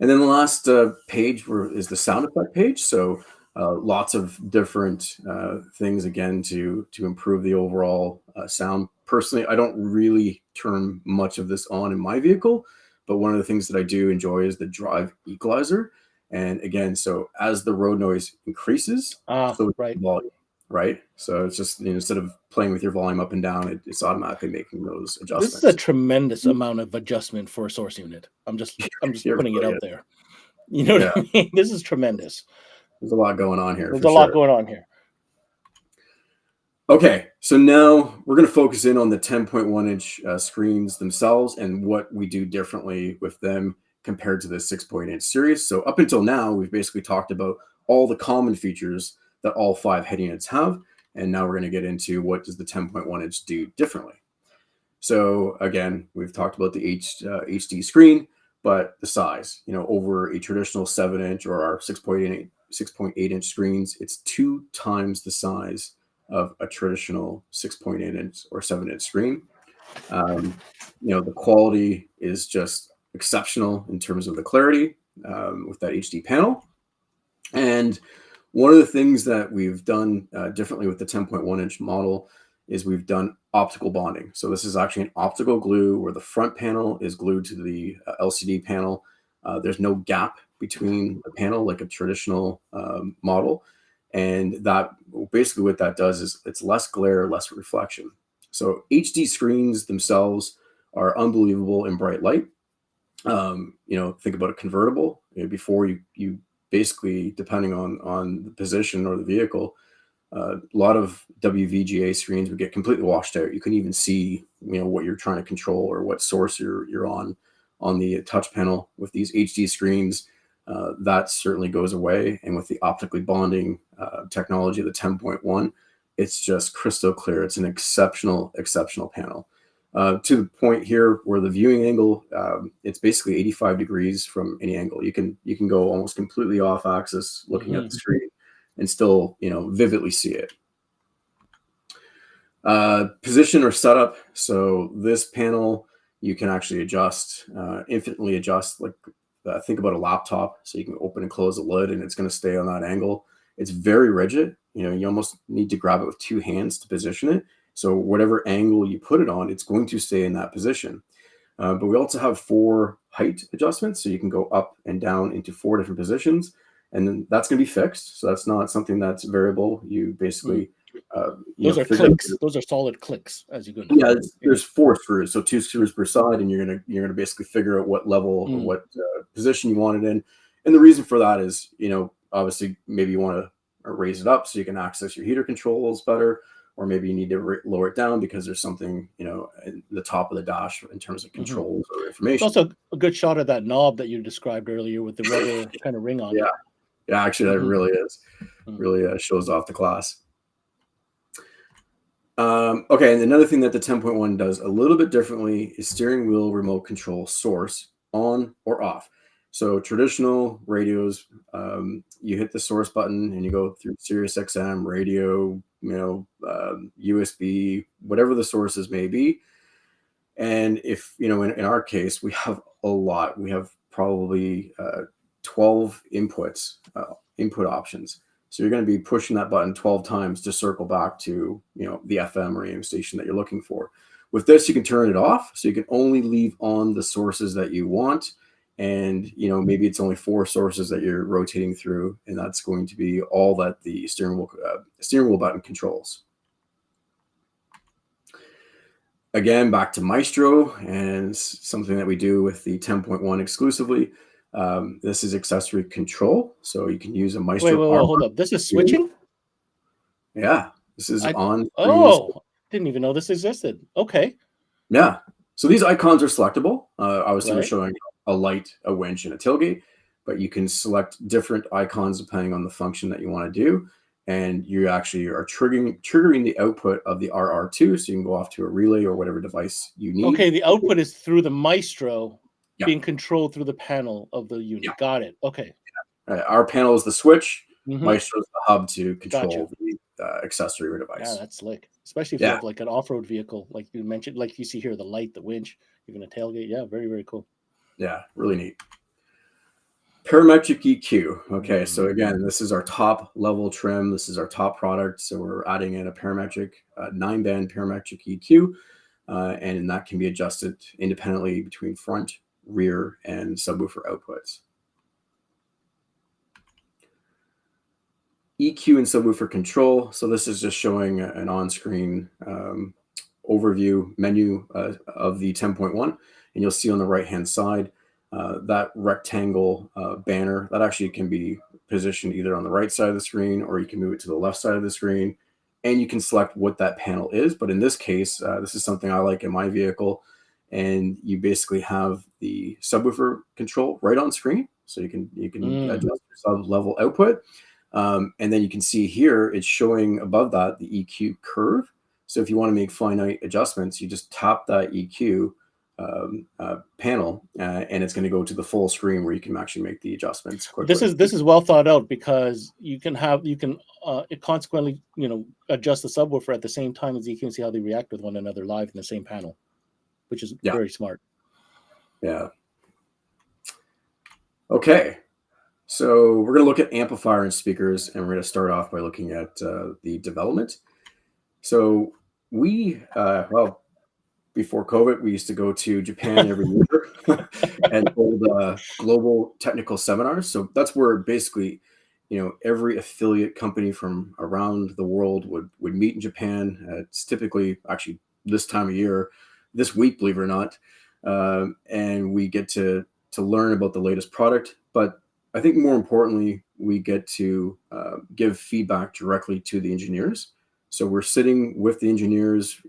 Speaker 3: And then the last page is the sound effect page. So lots of different things, again, to improve the overall sound. Personally, I don't really turn much of this on in my vehicle, but one of the things that I do enjoy is the drive equalizer. And again, so as the road noise increases, so
Speaker 2: right.
Speaker 3: volume, right? So it's just, instead of playing with your volume up and down, it's automatically making those adjustments.
Speaker 2: This is a tremendous amount of adjustment for a source unit. I'm just putting it out there. You know what I mean? This is tremendous.
Speaker 3: There's a lot going on here.
Speaker 2: There's a lot going on here.
Speaker 3: Okay, so now we're going to focus in on the 10.1 inch screens themselves and what we do differently with them compared to the 6.8 series. So up until now, we've basically talked about all the common features that all 5 head units have. And now we're going to get into what does the 10.1 inch do differently. So again, we've talked about the HD screen, but the size, over a traditional 7-inch or our 6.8 inch screens, it's 2 times the size of a traditional 6.8 inch or 7-inch screen. The quality is just exceptional in terms of the clarity with that HD panel. And one of the things that we've done differently with the 10.1 inch model is we've done optical bonding. So this is actually an optical glue where the front panel is glued to the LCD panel. There's no gap between the panel like a traditional model. And that basically what that does is it's less glare, less reflection. So HD screens themselves are unbelievable in bright light. Think about a convertible. Before you basically, depending on the position or the vehicle, a lot of WVGA screens would get completely washed out. You couldn't even see, what you're trying to control or what source you're on the touch panel. With these HD screens, that certainly goes away. And with the optically bonding technology, the 10.1, it's just crystal clear. It's an exceptional panel. To the point here where the viewing angle, it's basically 85 degrees from any angle. You can go almost completely off axis looking at the screen and still, vividly see it. Position or setup. So this panel, you can actually adjust, infinitely adjust, like think about a laptop. So you can open and close the lid and it's going to stay on that angle. It's very rigid. You almost need to grab it with 2 hands to position it. So whatever angle you put it on, it's going to stay in that position. But we also have 4 height adjustments. So you can go up and down into 4 different positions. And then that's going to be fixed. So that's not something that's variable. You basically...
Speaker 2: those are clicks. Those are solid clicks as you go down.
Speaker 3: Yeah, there's 4 screws. So 2 screws per side. And you're gonna basically figure out what level or what position you want it in. And the reason for that is, obviously maybe you want to raise it up so you can access your heater controls better. Or maybe you need to lower it down because there's something, in the top of the dash in terms of controls or information.
Speaker 2: It's also a good shot of that knob that you described earlier with the rubber kind of ring on it.
Speaker 3: Yeah, actually, that really is. Really shows off the class. Okay, and another thing that the 10.1 does a little bit differently is steering wheel remote control source on or off. So traditional radios, you hit the source button and you go through SiriusXM, radio, USB, whatever the sources may be. And if, in our case, we have a lot. We have probably 12 input options. So you're going to be pushing that button 12 times to circle back to, the FM or AM station that you're looking for. With this, you can turn it off. So you can only leave on the sources that you want. And, maybe it's only 4 sources that you're rotating through. And that's going to be all that the steering wheel button controls. Again, back to Maestro and something that we do with the 10.1 exclusively. This is accessory control. So you can use a Maestro.
Speaker 2: Wait, hold up. This is switching?
Speaker 3: Yeah. This is on.
Speaker 2: Oh, didn't even know this existed. Okay.
Speaker 3: Yeah. So these icons are selectable. Obviously, we're showing a light, a winch, and a tailgate, but you can select different icons depending on the function that you want to do. and you actually are triggering the output of the RR2, so you can go off to a relay or whatever device you need.
Speaker 2: Okay, the output is through the Maestro,
Speaker 3: Yeah.
Speaker 2: being controlled through the panel of the unit.
Speaker 3: Yeah.
Speaker 2: Got it. Okay.
Speaker 3: Our panel is the switch.
Speaker 2: Mhm.
Speaker 3: Maestro is the hub to control
Speaker 2: Gotcha.
Speaker 3: the accessory or device.
Speaker 2: Yeah, that's slick. Especially if you have like an off-road vehicle, like you mentioned, like you see here, the light, the winch, even a tailgate. Yeah, very, very cool.
Speaker 3: Yeah, really neat. Parametric EQ. Okay, so again, this is our top level trim. This is our top product. So we're adding in a parametric 9-band parametric EQ, and that can be adjusted independently between front, rear, and subwoofer outputs. EQ and subwoofer control. So this is just showing an on-screen overview menu of the 10.1, and you'll see on the right-hand side that rectangle banner that actually can be positioned either on the right side of the screen, or you can move it to the left side of the screen, and you can select what that panel is. But in this case, this is something I like in my vehicle, and you basically have the subwoofer control right on screen, so you can adjust your sub-level output. And then you can see here, it's showing above that the EQ curve. So if you want to make finite adjustments, you just tap that EQ panel, and it's going to go to the full screen where you can actually make the adjustments quickly.
Speaker 2: This is well thought out, because you can consequently adjust the subwoofer at the same time as EQ and see how they react with one another live in the same panel, which is very smart.
Speaker 3: Yeah. Okay. So we're going to look at amplifier and speakers, and we're going to start off by looking at the development. So we, before COVID, we used to go to Japan every year and hold global technical seminars. So that's where basically, every affiliate company from around the world would meet in Japan. It's typically actually this time of year, this week, believe it or not, and we get to learn about the latest product. But I think more importantly, we get to give feedback directly to the engineers. So we're sitting with the engineers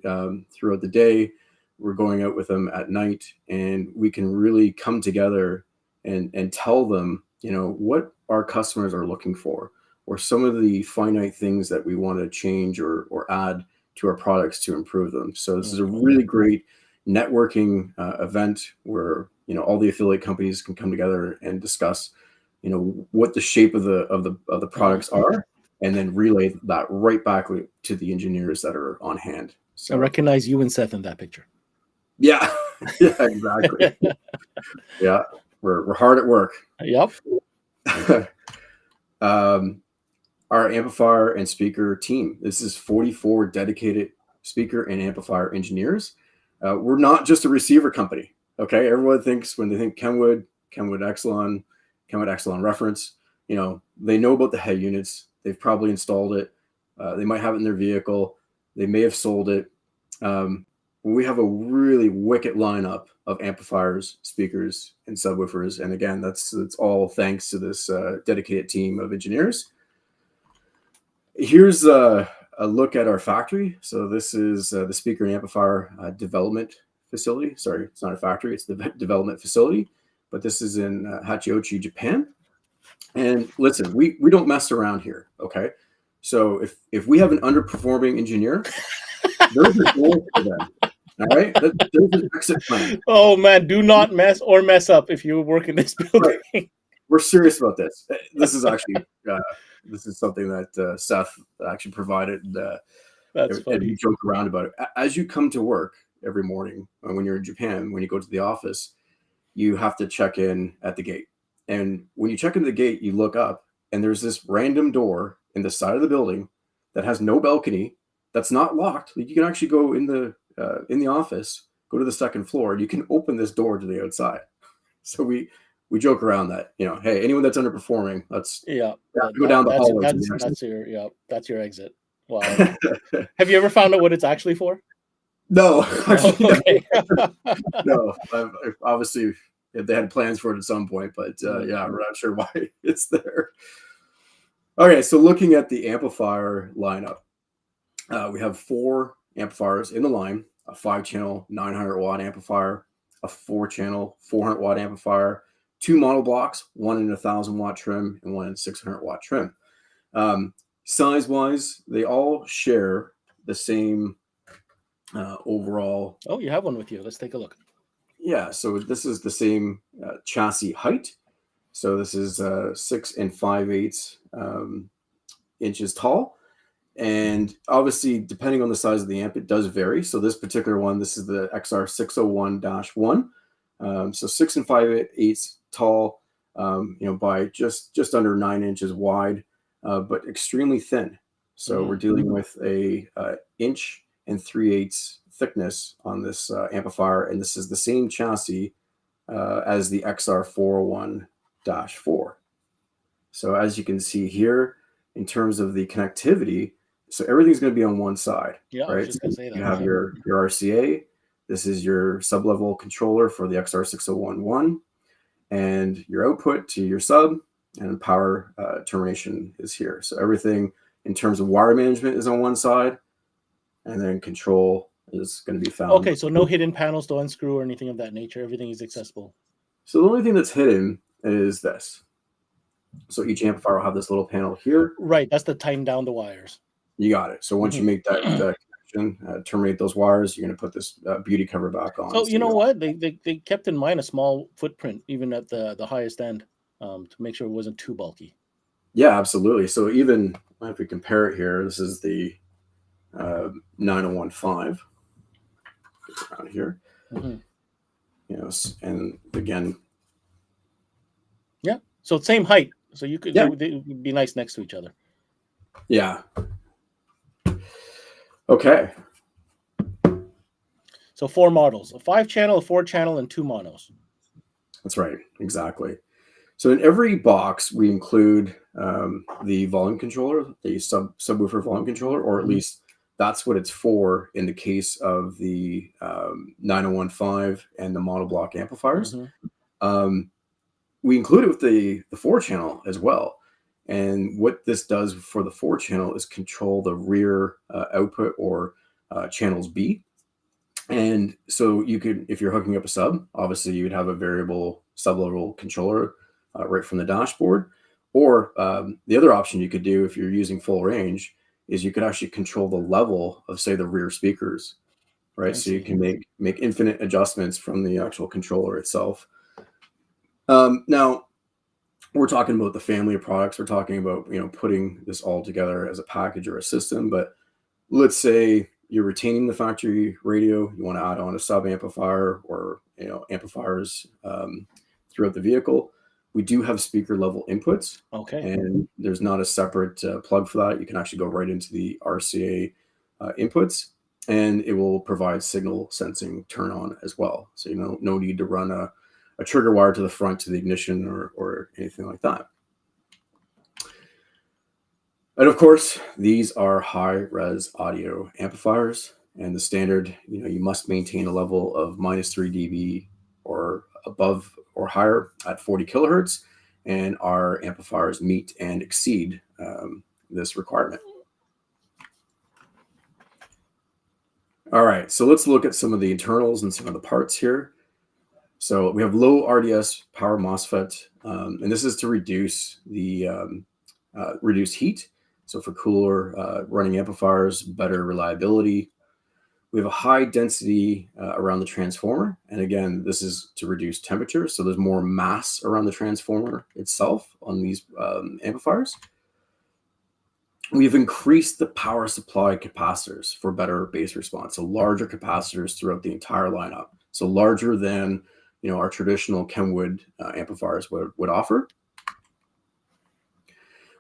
Speaker 3: throughout the day. We're going out with them at night, and we can really come together and tell them, what our customers are looking for, or some of the finite things that we want to change or add to our products to improve them. So this is a really great networking event where, all the affiliate companies can come together and discuss, what the shape of the products are, and then relay that right back to the engineers that are on hand. So
Speaker 2: I recognize you and Seth in that picture.
Speaker 3: Yeah, yeah, exactly. Yeah, we're hard at work.
Speaker 2: Yep.
Speaker 3: Our amplifier and speaker team. This is 44 dedicated speaker and amplifier engineers. We're not just a receiver company. Okay, everyone thinks when they think Kenwood Excelon Reference, they know about the head units. They've probably installed it. They might have it in their vehicle. They may have sold it. We have a really wicked lineup of amplifiers, speakers, and subwoofers. And again, that's all thanks to this dedicated team of engineers. Here's a look at our factory. So this is the speaker and amplifier development facility. Sorry, it's not a factory, it's the development facility. But this is in Hachiochi, Japan. And listen, we don't mess around here, okay? So if we have an underperforming engineer, there's a goal for them. All right, there's an exit plan.
Speaker 2: Oh man, do not mess up if you work in this building.
Speaker 3: Right. We're serious about this. This is actually this is something that Seth actually provided.
Speaker 2: That's funny.
Speaker 3: We joke around about it. As you come to work every morning, when you're in Japan, when you go to the office, you have to check in at the gate. And when you check into the gate, you look up, and there's this random door in the side of the building that has no balcony, that's not locked. You can actually go in the office, go to the second floor, and you can open this door to the outside. So we joke around that, hey, anyone that's underperforming, let's go down the hallway.
Speaker 2: That's your exit. Wow. Have you ever found out what it's actually for?
Speaker 3: No.
Speaker 2: Okay.
Speaker 3: No. Obviously, they had plans for it at some point, but we're not sure why it's there. Okay, so looking at the amplifier lineup, we have 4 amplifiers in the line: a 5-channel 900 watt amplifier, a 4-channel 400 watt amplifier, 2 model blocks, one in 1,000 watt trim and one in 600 watt trim. Size-wise, they all share the same overall.
Speaker 2: Oh, you have one with you. Let's take a look.
Speaker 3: Yeah, so this is the same chassis height. So this is 6 5/8 inches tall. And obviously, depending on the size of the amp, it does vary. So this particular one, this is the XR601-1. So 6 5/8 tall, by just under 9 inches wide, but extremely thin. So we're dealing with a 1 3/8 thickness on this amplifier, and this is the same chassis as the XR401-4. So as you can see here, in terms of the connectivity, so everything's going to be on one side,
Speaker 2: Yeah, I was
Speaker 3: right?
Speaker 2: just gonna say that.
Speaker 3: You have your RCA. This is your sub-level controller for the XR601-1, and your output to your sub, and power termination is here. So everything in terms of wire management is on one side, and then control is going to be found.
Speaker 2: Okay, so no hidden panels to unscrew or anything of that nature. Everything is accessible.
Speaker 3: So the only thing that's hidden is this. So each amplifier will have this little panel here.
Speaker 2: Right, that's to tighten down the wires.
Speaker 3: You got it. So once you make that connection, terminate those wires, you're going to put this beauty cover back on.
Speaker 2: So you know what? They kept in mind a small footprint, even at the highest end, to make sure it wasn't too bulky.
Speaker 3: Yeah, absolutely. So even if we compare it here, this is the 9015 around here. And again,
Speaker 2: yeah. So same height. So you could they'd be nice next to each other.
Speaker 3: Yeah. Okay.
Speaker 2: So 4 models: a 5-channel, a 4-channel, and 2 monos.
Speaker 3: That's right. Exactly. So in every box, we include the volume controller, the subwoofer volume controller, or at least that's what it's for in the case of the 9015 and the monoblock amplifiers. We include it with the 4-channel as well. And what this does for the 4-channel is control the rear output, or channels B. And so you could, if you're hooking up a sub, obviously you would have a variable sub-level controller right from the dashboard. Or the other option you could do if you're using full range is you could actually control the level of, say, the rear speakers, right? So you can make infinite adjustments from the actual controller itself. Now, we're talking about the family of products. We're talking about, putting this all together as a package or a system. But let's say you're retaining the factory radio, you want to add on a sub amplifier or, amplifiers throughout the vehicle. We do have speaker level inputs.
Speaker 2: Okay.
Speaker 3: And there's not a separate plug for that. You can actually go right into the RCA inputs, and it will provide signal sensing turn on as well. So, no need to run a trigger wire to the front to the ignition or anything like that. And of course, these are high-res audio amplifiers, and the standard, you must maintain a level of -3 dB or above or higher at 40 kilohertz, and our amplifiers meet and exceed this requirement. All right, so let's look at some of the internals and some of the parts here. So we have low RDS power MOSFET, and this is to reduce the reduce heat. So for cooler running amplifiers, better reliability. We have a high density around the transformer. And again, this is to reduce temperature. So there's more mass around the transformer itself on these amplifiers. We've increased the power supply capacitors for better bass response. So larger capacitors throughout the entire lineup. So larger than our traditional Kenwood amplifiers would offer.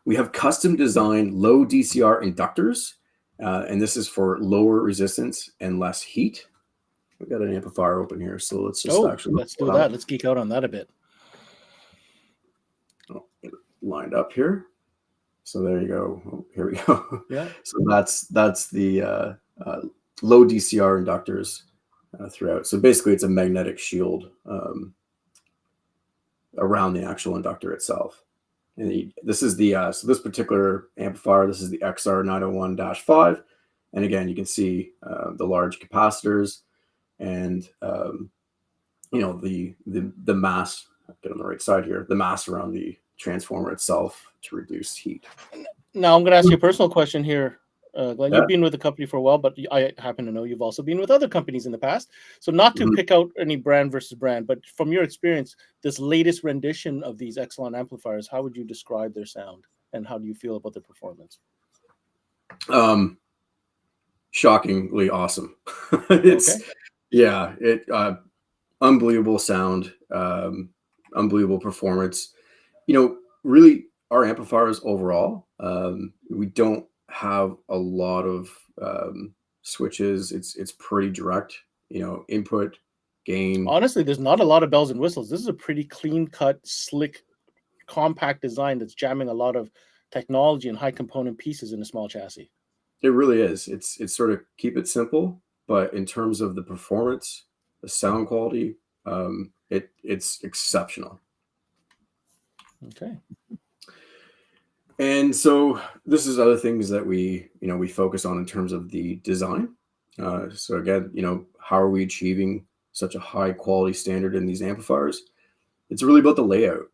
Speaker 3: We have custom designed low DCR inductors, and this is for lower resistance and less heat. We've got an amplifier open here, so let's just
Speaker 2: let's do that. Let's geek out on that a bit.
Speaker 3: Get it lined up here. So there you go. Oh, here we go.
Speaker 2: Yeah.
Speaker 3: So that's the low DCR inductors throughout. So basically, it's a magnetic shield around the actual inductor itself. And this is the so this particular amplifier. This is the XR901-5, and again, you can see the large capacitors and the mass. I'll get on the right side here. The mass around the transformer itself to reduce heat.
Speaker 2: Now I'm going to ask you a personal question here. Glenn,
Speaker 3: Yeah.
Speaker 2: you've been with the company for a while, but I happen to know you've also been with other companies in the past. So not to pick out any brand versus brand, but from your experience, this latest rendition of these Excelon amplifiers, how would you describe their sound and how do you feel about their performance?
Speaker 3: Shockingly awesome. It's unbelievable sound, unbelievable performance. Really our amplifiers overall, we don't have a lot of switches. It's pretty direct, input, gain.
Speaker 2: Honestly, there's not a lot of bells and whistles. This is a pretty clean cut, slick, compact design that's jamming a lot of technology and high component pieces in a small chassis.
Speaker 3: It really is. It's sort of keep it simple, but in terms of the performance, the sound quality, it's exceptional.
Speaker 2: Okay.
Speaker 3: And so this is other things that we focus on in terms of the design. So again, how are we achieving such a high quality standard in these amplifiers? It's really about the layout.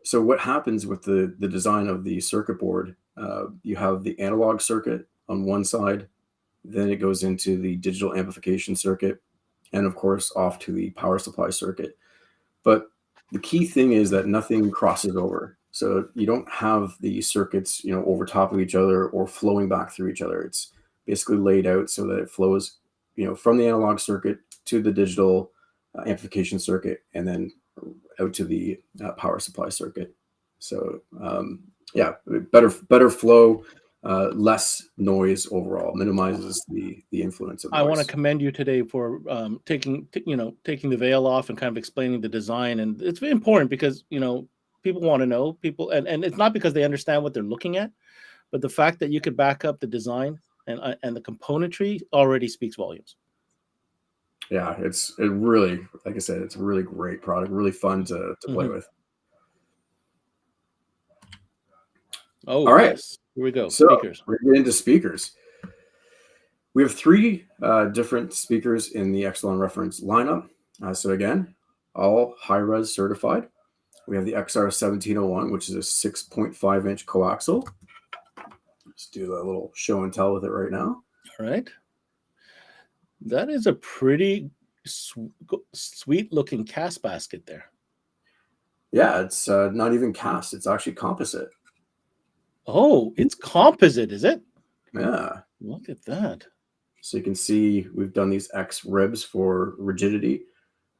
Speaker 3: So what happens with the design of the circuit board, you have the analog circuit on one side, then it goes into the digital amplification circuit, and of course off to the power supply circuit. But the key thing is that nothing crosses over. So you don't have the circuits, over top of each other or flowing back through each other. It's basically laid out so that it flows, from the analog circuit to the digital amplification circuit, and then out to the power supply circuit. So better flow, less noise overall, minimizes the influence of noise.
Speaker 2: I want to commend you today for taking the veil off and kind of explaining the design, and it's very important because people want to know, and it's not because they understand what they're looking at, but the fact that you could back up the design and the componentry already speaks volumes.
Speaker 3: Yeah, it really, like I said, it's a really great product, really fun to play with.
Speaker 2: Oh,
Speaker 3: all right,
Speaker 2: yes. Here we go.
Speaker 3: So
Speaker 2: speakers.
Speaker 3: We're getting into speakers. We have three different speakers in the Excelon reference lineup. So again, all high-res certified. We have the XR1701, which is a 6.5-inch coaxial. Let's do a little show and tell with it right now.
Speaker 2: All right. That is a pretty sweet-looking cast basket there.
Speaker 3: Yeah, it's not even cast. It's actually composite.
Speaker 2: Oh, it's composite, is it?
Speaker 3: Yeah.
Speaker 2: Look at that.
Speaker 3: So you can see we've done these X ribs for rigidity,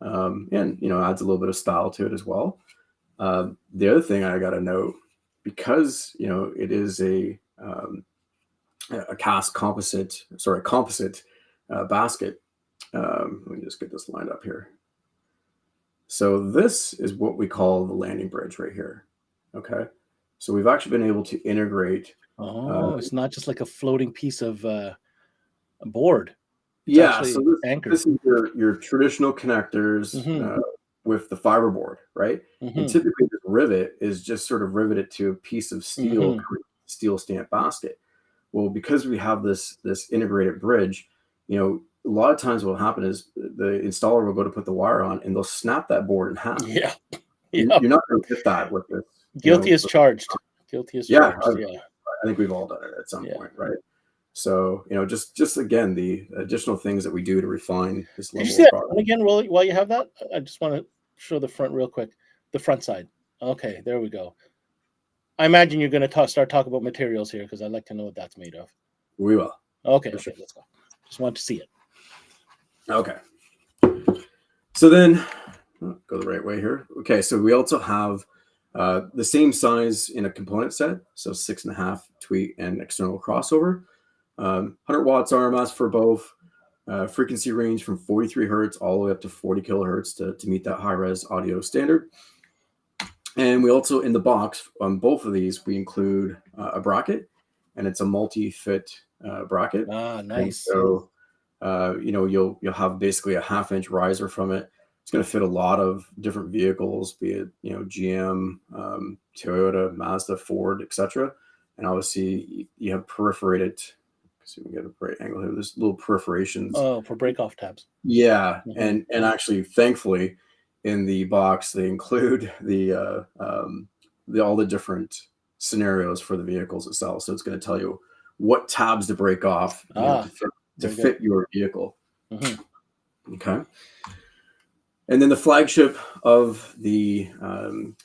Speaker 3: and adds a little bit of style to it as well. The other thing I got to note, because it is a cast composite basket. Let me just get this lined up here. So this is what we call the landing bridge right here. Okay. So we've actually been able to integrate.
Speaker 2: It's not just like a floating piece of a board.
Speaker 3: It's so this is your traditional connectors with the fiber board, right? And typically the rivet is just sort of riveted to a piece of steel, steel stamp basket. Well, because we have this integrated bridge, a lot of times what will happen is the installer will go to put the wire on and they'll snap that board in half.
Speaker 2: Yeah.
Speaker 3: You're not going to get that with this.
Speaker 2: Guilty as charged. Guilty as charged.
Speaker 3: I think we've all done it at some point, right? So, just again, the additional things that we do to refine this level of product.
Speaker 2: And again, while you have that, I just want to show the front real quick. The front side. Okay, there we go. I imagine you're going to start talking about materials here because I'd like to know what that's made of.
Speaker 3: We will.
Speaker 2: Okay, sure. Let's go. Just want to see it.
Speaker 3: Okay. So then, go the right way here. Okay, so we also have the same size in a component set, so 6.5 tweet and external crossover. 100 watts RMS for both. Frequency range from 43 hertz all the way up to 40 kilohertz to meet that high-res audio standard. And we also, in the box on both of these, we include a bracket, and it's a multi-fit bracket.
Speaker 2: Ah, nice.
Speaker 3: And so, you'll have basically a 1/2-inch riser from it. It's going to fit a lot of different vehicles, be it GM, Toyota, Mazda, Ford, etc. And obviously, you have perforated. So we can get a right angle here. There's little perforations.
Speaker 2: Oh, for break-off tabs.
Speaker 3: Yeah, and actually, thankfully, in the box they include the all the different scenarios for the vehicles itself. So it's going to tell you what tabs to break off to fit your vehicle. Okay. And then the flagship of the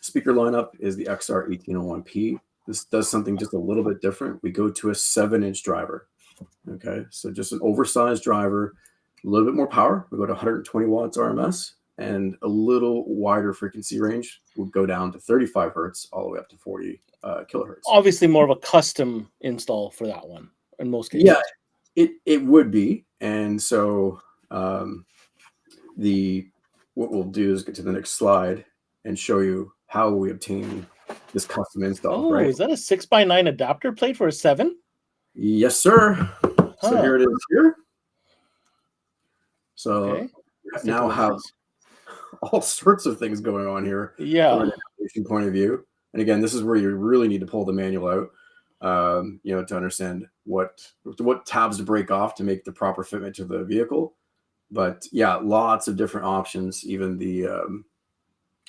Speaker 3: speaker lineup is the XR1801P. This does something just a little bit different. We go to a 7-inch driver. Okay, so just an oversized driver, a little bit more power. We go to 120 watts RMS, and a little wider frequency range. We'll go down to 35 hertz all the way up to 40 kilohertz.
Speaker 2: Obviously, more of a custom install for that one in most cases.
Speaker 3: Yeah, it would be. And so what we'll do is get to the next slide and show you how we obtain this custom install.
Speaker 2: Oh, is that a 6x9 adapter plate for a 7?
Speaker 3: Yes, sir. So here it is here. So now have all sorts of things going on here.
Speaker 2: Yeah.
Speaker 3: From an application point of view. And again, this is where you really need to pull the manual out, to understand what tabs to break off to make the proper fitment to the vehicle. But yeah, lots of different options. Even the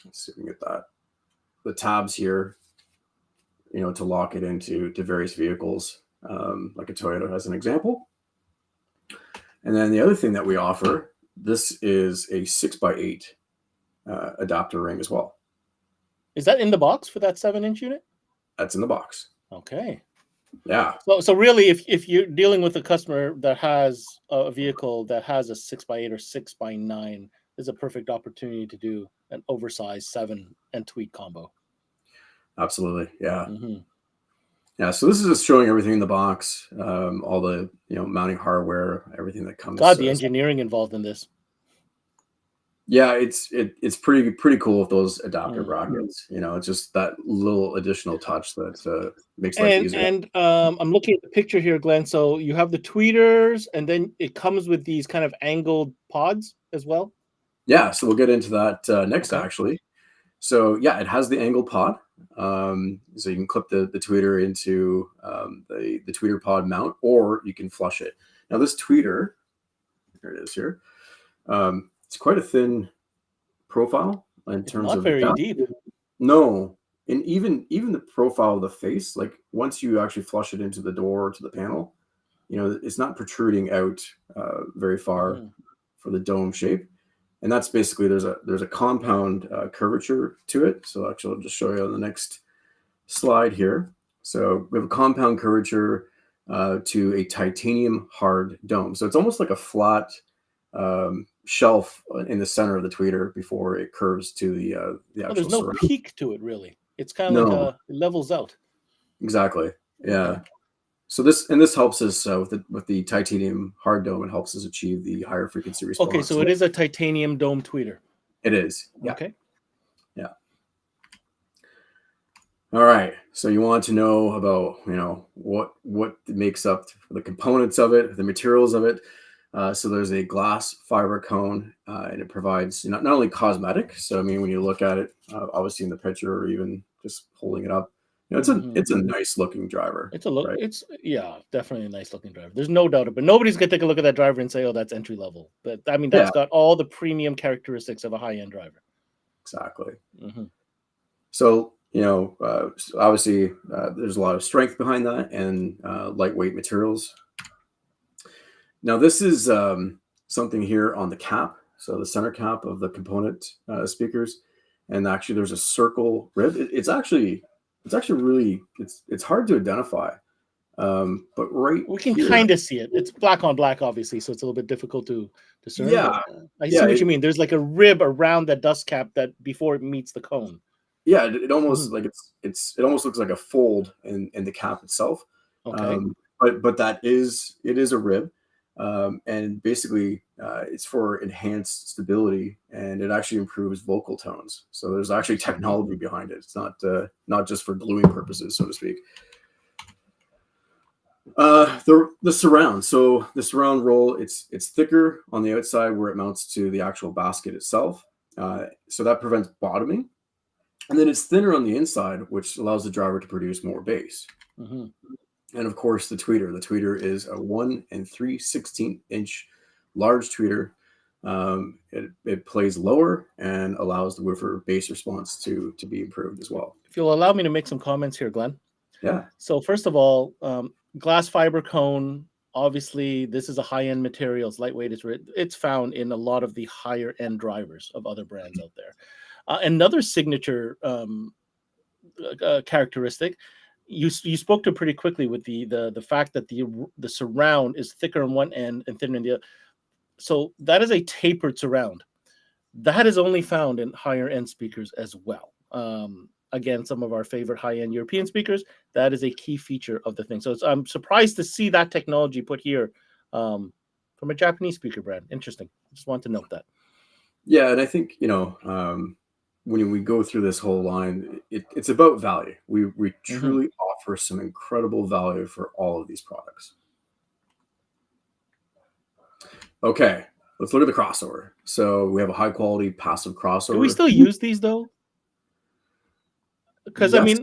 Speaker 3: let's see if we can get that. The tabs here, to lock it into various vehicles, like a Toyota as an example. And then the other thing that we offer, this is a 6x8 adapter ring as well.
Speaker 2: Is that in the box for that 7-inch unit?
Speaker 3: That's in the box.
Speaker 2: Okay.
Speaker 3: Yeah.
Speaker 2: So really, if you're dealing with a customer that has a vehicle that has a 6x8 or 6x9, is a perfect opportunity to do an oversized 7 and tweak combo.
Speaker 3: Absolutely. Yeah. Yeah. So this is just showing everything in the box, all the mounting hardware, everything that comes.
Speaker 2: God, the engineering involved in this.
Speaker 3: Yeah, it's pretty cool with those adapter brackets. It's just that little additional touch that makes life easier.
Speaker 2: And I'm looking at the picture here, Glenn. So you have the tweeters, and then it comes with these kind of angled pods as well.
Speaker 3: Yeah, so we'll get into that next, actually. So yeah, it has the angled pod. So you can clip the tweeter into the tweeter pod mount, or you can flush it. Now this tweeter, here it is here. It's quite a thin profile in terms of
Speaker 2: not very deep.
Speaker 3: No, and even the profile of the face, like once you actually flush it into the door to the panel, it's not protruding out very far for the dome shape. And that's basically there's a compound curvature to it. So actually, I'll just show you on the next slide here. So we have a compound curvature to a titanium hard dome. So it's almost like a flat shelf in the center of the tweeter before it curves to the actual.
Speaker 2: There's no peak to it, really. It's kind of like it levels out.
Speaker 3: Exactly. Yeah. So this helps us with the titanium hard dome. It helps us achieve the higher frequency response.
Speaker 2: Okay, so it is a titanium dome tweeter.
Speaker 3: It is. Yeah.
Speaker 2: Okay.
Speaker 3: Yeah. All right. So you want to know about what makes up the components of it, the materials of it. So there's a glass fiber cone, and it provides not only cosmetic. So I mean, when you look at it, obviously in the picture or even just holding it up, it's a nice looking driver.
Speaker 2: It's definitely a nice looking driver. There's no doubt about it. Nobody's gonna take a look at that driver and say, "Oh, that's entry level." But I mean, that's got all the premium characteristics of a high end driver.
Speaker 3: Exactly. So obviously, there's a lot of strength behind that and lightweight materials. Now, this is something here on the cap, so the center cap of the component speakers, and actually there's a circle rib. It's actually really it's hard to identify, but we
Speaker 2: can kind of see it. It's black on black, obviously, so it's a little bit difficult to discern.
Speaker 3: Yeah,
Speaker 2: I see what you mean. There's like a rib around the dust cap that before it meets the cone.
Speaker 3: Yeah, it almost like it almost looks like a fold in the cap itself.
Speaker 2: Okay,
Speaker 3: but it is a rib. And basically it's for enhanced stability, and it actually improves vocal tones. So there's actually technology behind it. It's not just for gluing purposes, so to speak. The surround. So the surround roll, it's thicker on the outside where it mounts to the actual basket itself. So that prevents bottoming. And then it's thinner on the inside, which allows the driver to produce more bass. And of course, the tweeter. The tweeter is a 1 3/16 inch large tweeter. It plays lower and allows the woofer bass response to be improved as well.
Speaker 2: If you'll allow me to make some comments here, Glenn.
Speaker 3: Yeah.
Speaker 2: So first of all, glass fiber cone. Obviously, this is a high-end material. It's lightweight. It's found in a lot of the higher-end drivers of other brands out there. Another signature characteristic, you spoke to pretty quickly with the fact that the surround is thicker on one end and thinner on the other. So that is a tapered surround. That is only found in higher-end speakers as well. Again, some of our favorite high-end European speakers, that is a key feature of the thing. So I'm surprised to see that technology put here from a Japanese speaker brand. Interesting. Just want to note that.
Speaker 3: Yeah, and I think, when we go through this whole line, it's about value. We truly offer some incredible value for all of these products. Okay, let's look at the crossover. So we have a high-quality passive crossover.
Speaker 2: Do we still use these, though? Because,
Speaker 3: Yes.
Speaker 2: I mean,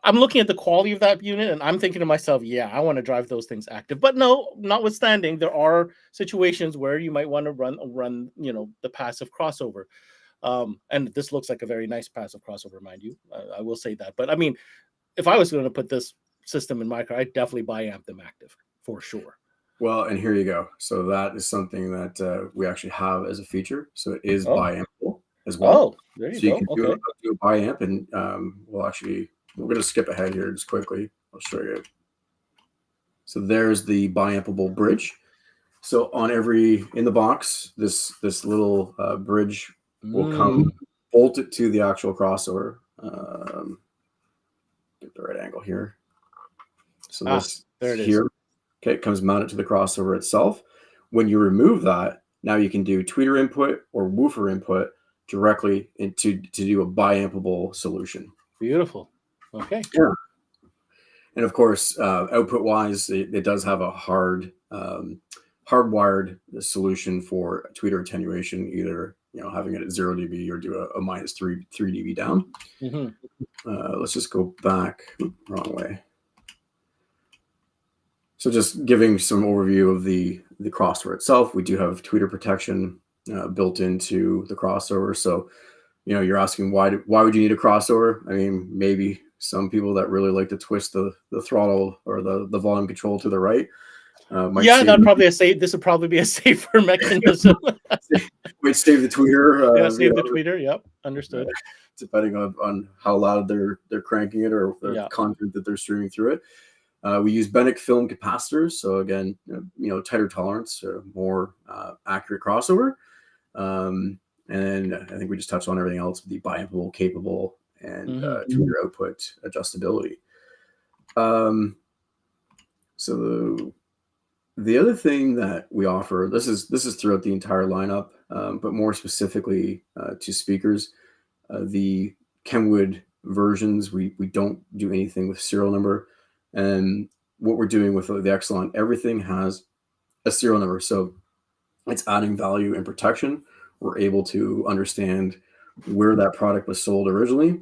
Speaker 2: I'm looking at the quality of that unit, and I'm thinking to myself, yeah, I want to drive those things active. But no, notwithstanding, there are situations where you might want to run, the passive crossover. And this looks like a very nice passive crossover, mind you. I will say that. But I mean, if I was going to put this system in my car, I'd definitely biamp them active for sure.
Speaker 3: Well, and here you go. So that is something that we actually have as a feature. So it is biampable as well.
Speaker 2: Oh, there you go.
Speaker 3: Can do a biamp, and we're going to skip ahead here just quickly. I'll show you. So there's the biampable bridge. So in the box, this little bridge will come bolted to the actual crossover. Get the right angle here. So there it is. Okay, it comes mounted to the crossover itself. When you remove that, now you can do tweeter input or woofer input directly to do a biampable solution.
Speaker 2: Beautiful. Okay.
Speaker 3: Yeah. And of course, output wise, it does have a hardwired solution for tweeter attenuation, either having it at 0 dB or do a minus 3 dB down. Let's just go back. Wrong way. So just giving some overview of the crossover itself, we do have tweeter protection built into the crossover. So, you're asking why would you need a crossover? I mean, maybe some people that really like to twist the throttle or the volume control to the right.
Speaker 2: This would probably be a safer mechanism.
Speaker 3: Might save the tweeter.
Speaker 2: Save the tweeter. Yep, understood.
Speaker 3: Depending on how loud they're cranking it or the content that they're streaming through it. We use Benick film capacitors, so again, tighter tolerance, more accurate crossover. And I think we just touched on everything else with the biampable, capable, and tweeter output adjustability. So the other thing that we offer, this is throughout the entire lineup, but more specifically to speakers, the Kenwood versions, we don't do anything with serial number. And what we're doing with the Excelon, everything has a serial number. So it's adding value and protection. We're able to understand where that product was sold originally,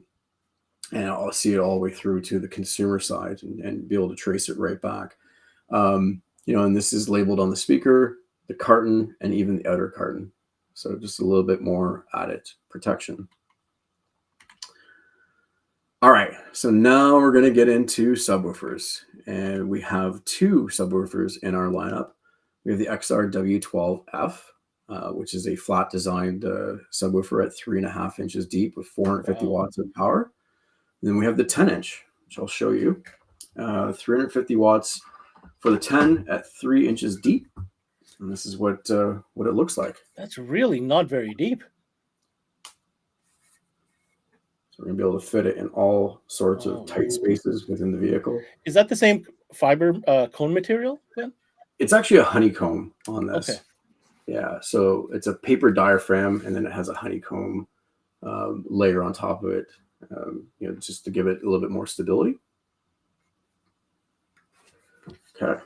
Speaker 3: and I'll see it all the way through to the consumer side and be able to trace it right back. And this is labeled on the speaker, the carton, and even the outer carton. So just a little bit more added protection. All right, so now we're going to get into subwoofers, and we have two subwoofers in our lineup. We have the XR-W12F, which is a flat designed subwoofer at 3.5 inches deep with 450 watts of power. And then we have the 10-inch, which I'll show you. 350 watts for the 10 at 3 inches deep. And this is what it looks like.
Speaker 2: That's really not very deep.
Speaker 3: We're going to be able to fit it in all sorts of tight spaces within the vehicle.
Speaker 2: Is that the same fiber cone material then?
Speaker 3: It's actually a honeycomb on this.
Speaker 2: Okay.
Speaker 3: Yeah, so it's a paper diaphragm, and then it has a honeycomb layer on top of it, just to give it a little bit more stability. Okay.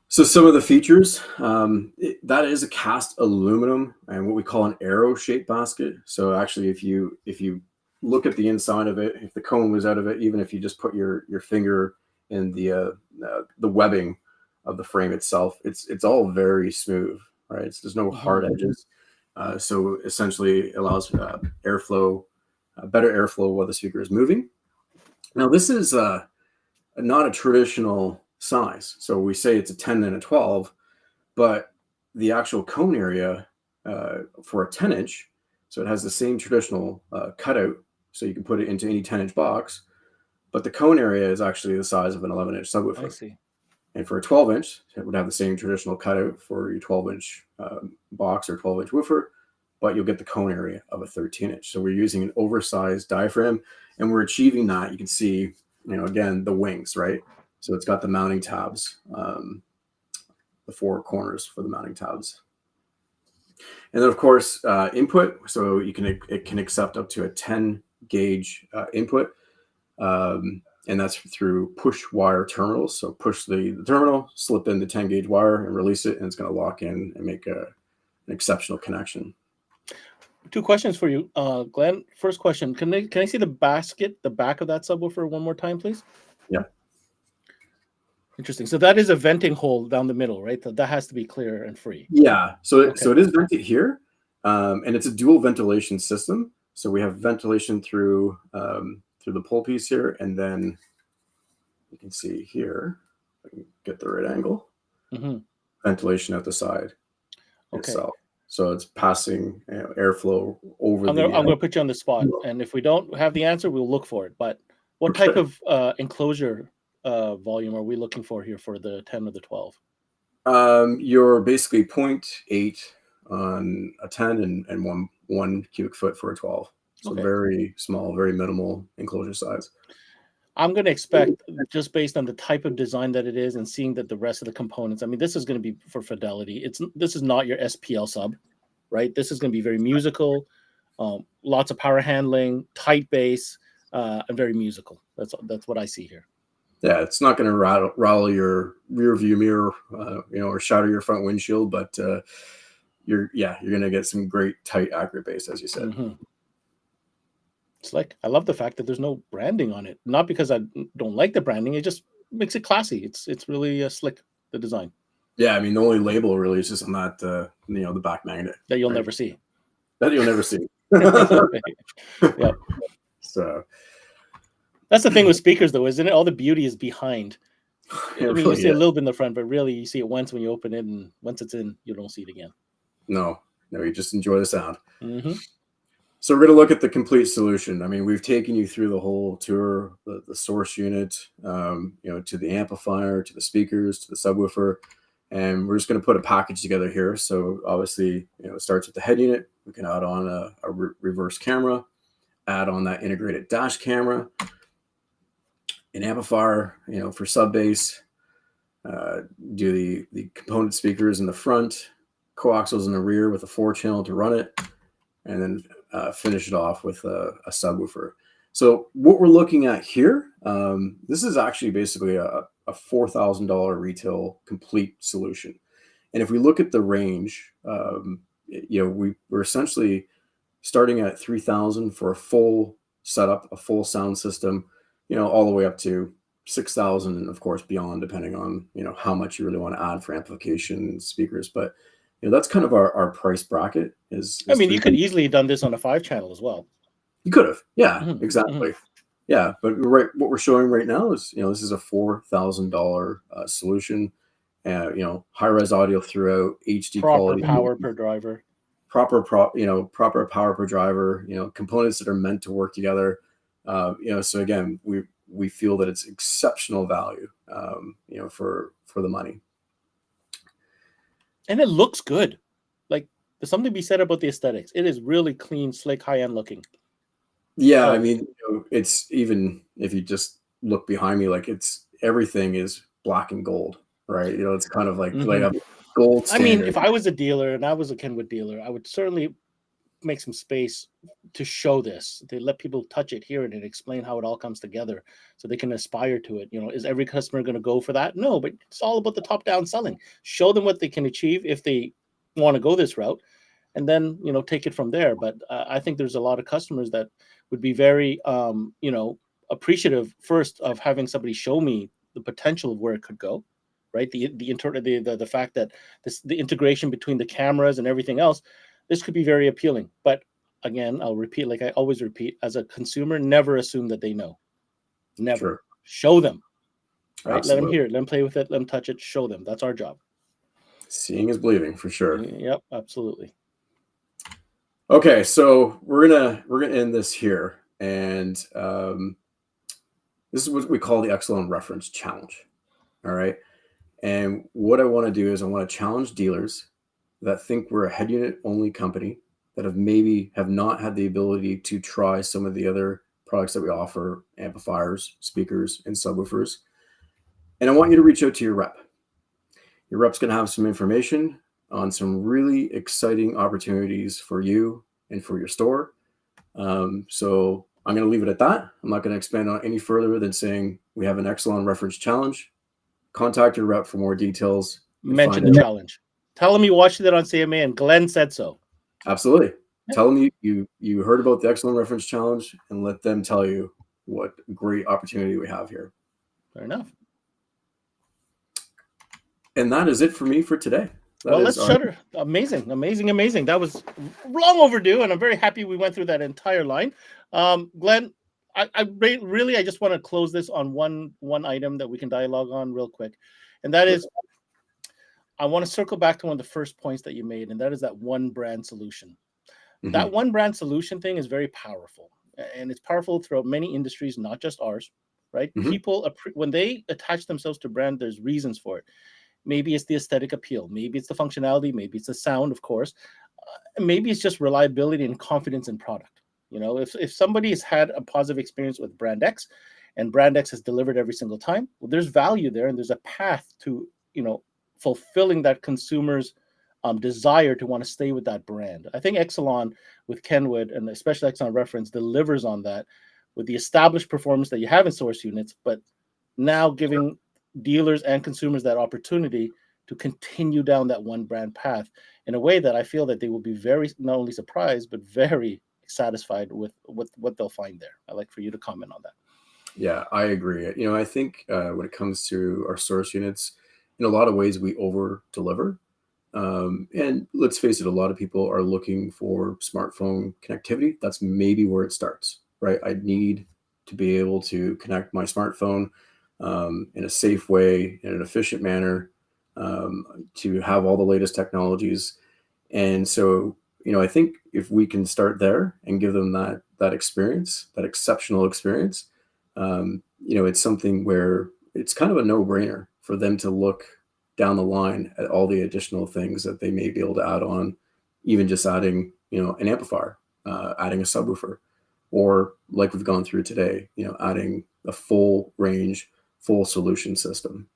Speaker 3: So some of the features, that is a cast aluminum and what we call an arrow shaped basket. So actually, if you look at the inside of it, if the cone was out of it, even if you just put your finger in the webbing of the frame itself, it's all very smooth, right? There's no hard edges. So essentially it allows airflow better airflow while the speaker is moving. Now, this is not a traditional size. So we say it's a 10 and a 12, but the actual cone area for a 10-inch, so it has the same traditional cutout, so you can put it into any 10-inch box, but the cone area is actually the size of an 11-inch subwoofer.
Speaker 2: I see.
Speaker 3: And for a 12-inch, it would have the same traditional cutout for your 12-inch box or 12-inch woofer, but you'll get the cone area of a 13-inch. So we're using an oversized diaphragm, and we're achieving that. You can see, again, the wings, right? So it's got the mounting tabs, the four corners for the mounting tabs. And then, of course, input. So it can accept up to a 10 gauge input. And that's through push wire terminals. So push the terminal, slip in the 10 gauge wire and release it, and it's going to lock in and make an exceptional connection.
Speaker 2: Two questions for you, Glenn. First question, can I see the back of that subwoofer one more time, please?
Speaker 3: Yeah.
Speaker 2: Interesting. So that is a venting hole down the middle, right? That has to be clear and free.
Speaker 3: Yeah. So it is vented here, and it's a dual ventilation system. So we have ventilation through the pull piece here, and then you can see here, if I can get the right angle, ventilation at the side itself. So it's passing airflow over. I'm
Speaker 2: going to put you on the spot, and if we don't have the answer, we'll look for it. But what type of enclosure volume are we looking for here for the 10 or the 12?
Speaker 3: You're basically 0.8 on a 10 and one cubic foot for a 12. So very small, very minimal enclosure size.
Speaker 2: I'm going to expect, just based on the type of design that it is and seeing that the rest of the components, I mean, this is going to be for fidelity. This is not your SPL sub, right? This is going to be very musical, lots of power handling, tight bass, and very musical. That's what I see here.
Speaker 3: Yeah, it's not going to rattle your rear view mirror, or shatter your front windshield, but you're going to get some great, tight, accurate bass, as you said.
Speaker 2: It's like, I love the fact that there's no branding on it. Not because I don't like the branding, it just makes it classy. It's really slick, the design.
Speaker 3: Yeah, I mean, the only label really is just on that, the back magnet
Speaker 2: that you'll never see.
Speaker 3: That you'll never see.
Speaker 2: Yep.
Speaker 3: So.
Speaker 2: That's the thing with speakers, though, isn't it? All the beauty is behind. I mean, you see a little bit in the front, but really you see it once when you open it, and once it's in, you don't see it again.
Speaker 3: No, you just enjoy the sound. So we're going to look at the complete solution. I mean, we've taken you through the whole tour, the source unit, to the amplifier, to the speakers, to the subwoofer, and we're just going to put a package together here. So obviously, it starts with the head unit. We can add on a reverse camera, add on that integrated dash camera, an amplifier, for sub bass, do the component speakers in the front, coaxials in the rear with a 4-channel to run it, and then finish it off with a subwoofer. So what we're looking at here, this is actually basically a $4,000 retail complete solution. And if we look at the range, we're essentially starting at $3,000 for a full setup, a full sound system, all the way up to $6,000, and of course beyond, depending on how much you really want to add for amplification and speakers. But that's kind of our price bracket. I
Speaker 2: mean, you could easily have done this on a 5-channel as well. You
Speaker 3: could have, yeah, exactly. Yeah, but what we're showing right now is this is a $4,000 solution. High-res audio throughout, HD quality,
Speaker 2: power per driver,
Speaker 3: proper power per driver. Components that are meant to work together. So again, we feel that it's exceptional value, for the money.
Speaker 2: And it looks good. Like, there's something to be said about the aesthetics. It is really clean, slick, high-end looking.
Speaker 3: Yeah, I mean, it's, even if you just look behind me, like, everything is black and gold, right? It's kind of like a gold standard.
Speaker 2: I mean, if I was a dealer and I was a Kenwood dealer, I would certainly make some space to show this. They let people touch it, hear it, and explain how it all comes together so they can aspire to it. Is every customer going to go for that? No, but it's all about the top-down selling. Show them what they can achieve if they want to go this route, and then take it from there. But I think there's a lot of customers that would be very appreciative first of having somebody show me the potential of where it could go, right? The fact that the integration between the cameras and everything else, this could be very appealing. But again, I'll repeat, like I always repeat, as a consumer, never assume that they know. Never.
Speaker 3: Sure.
Speaker 2: Show them. Right?
Speaker 3: Absolutely.
Speaker 2: Let them hear it. Let them play with it. Let them touch it. Show them. That's our job.
Speaker 3: Seeing is believing, for sure.
Speaker 2: Yep, absolutely.
Speaker 3: Okay, so we're gonna end this here, and this is what we call the Excelon Reference Challenge. All right, and what I want to do is I want to challenge dealers that think we're a head unit only company, that have not had the ability to try some of the other products that we offer, amplifiers, speakers, and subwoofers. And I want you to reach out to your rep. Your rep's going to have some information on some really exciting opportunities for you and for your store. So I'm going to leave it at that. I'm not going to expand on any further than saying we have an Excelon Reference Challenge. Contact your rep for more details.
Speaker 2: Mention the challenge. Tell them you watched it on CMA and Glenn said so.
Speaker 3: Absolutely. Yeah. Tell them you heard about the Excelon Reference Challenge, and let them tell you what great opportunity we have here.
Speaker 2: Fair enough.
Speaker 3: And that is it for me for today.
Speaker 2: Well, let's shutter. Amazing. That was long overdue, and I'm very happy we went through that entire line. Glenn, I really just want to close this on one item that we can dialogue on real quick, and that is, I want to circle back to one of the first points that you made, and that is that one brand solution. Mm-hmm. That one brand solution thing is very powerful, and it's powerful throughout many industries, not just ours, right? Mm-hmm. People, when they attach themselves to brand, there's reasons for it. Maybe it's the aesthetic appeal. Maybe it's the functionality. Maybe it's the sound, of course. Maybe it's just reliability and confidence in product. You know, if somebody has had a positive experience with brand X, and brand X has delivered every single time, well, there's value there, and there's a path to, you know, fulfilling that consumer's desire to want to stay with that brand. I think Excelon with Kenwood, and especially Excelon Reference, delivers on that with the established performance that you have in source units, but now giving dealers and consumers that opportunity to continue down that one brand path in a way that I feel that they will be very, not only surprised, but very satisfied with what they'll find there. I'd like for you to comment on that.
Speaker 3: Yeah, I agree. You know, I think when it comes to our source units, in a lot of ways, we over deliver. And let's face it, a lot of people are looking for smartphone connectivity. That's maybe where it starts, right? I need to be able to connect my smartphone in a safe way, in an efficient manner, to have all the latest technologies. And so, you know, I think if we can start there and give them that experience, that exceptional experience, you know, it's something where it's kind of a no-brainer for them to look down the line at all the additional things that they may be able to add on, even just adding, you know, an amplifier, adding a subwoofer, or like we've gone through today, you know, adding a full range, full solution system.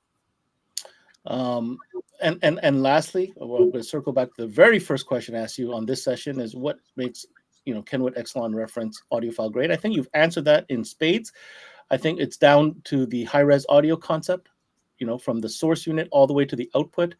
Speaker 2: And lastly, I'm going to circle back to the very first question I asked you on this session is what makes, you know, Kenwood Excelon Reference Audiophile great? I think you've answered that in spades. I think it's down to the high-res audio concept, you know, from the source unit all the way to the output.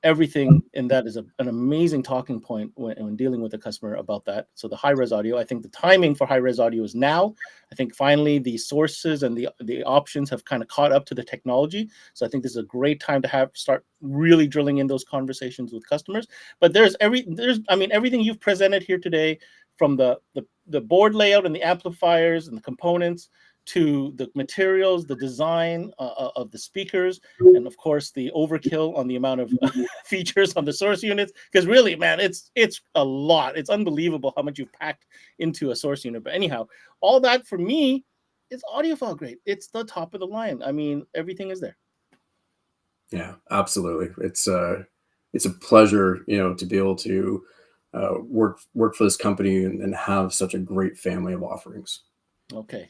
Speaker 2: Everything in that is an amazing talking point when dealing with the customer about that. So the high-res audio, I think the timing for high-res audio is now. I think finally the sources and the options have kind of caught up to the technology. So I think this is a great time to start really drilling in those conversations with customers. But everything you've presented here today, from the board layout and the amplifiers and the components, to the materials, the design of the speakers, and of course the overkill on the amount of features on the source units. Because really, man, it's a lot. It's unbelievable how much you've packed into a source unit. But anyhow, all that for me is audiophile grade. It's the top of the line. I mean, everything is there.
Speaker 3: Yeah, absolutely. It's a pleasure, you know, to be able to work for this company and have such a great family of offerings.
Speaker 2: Okay.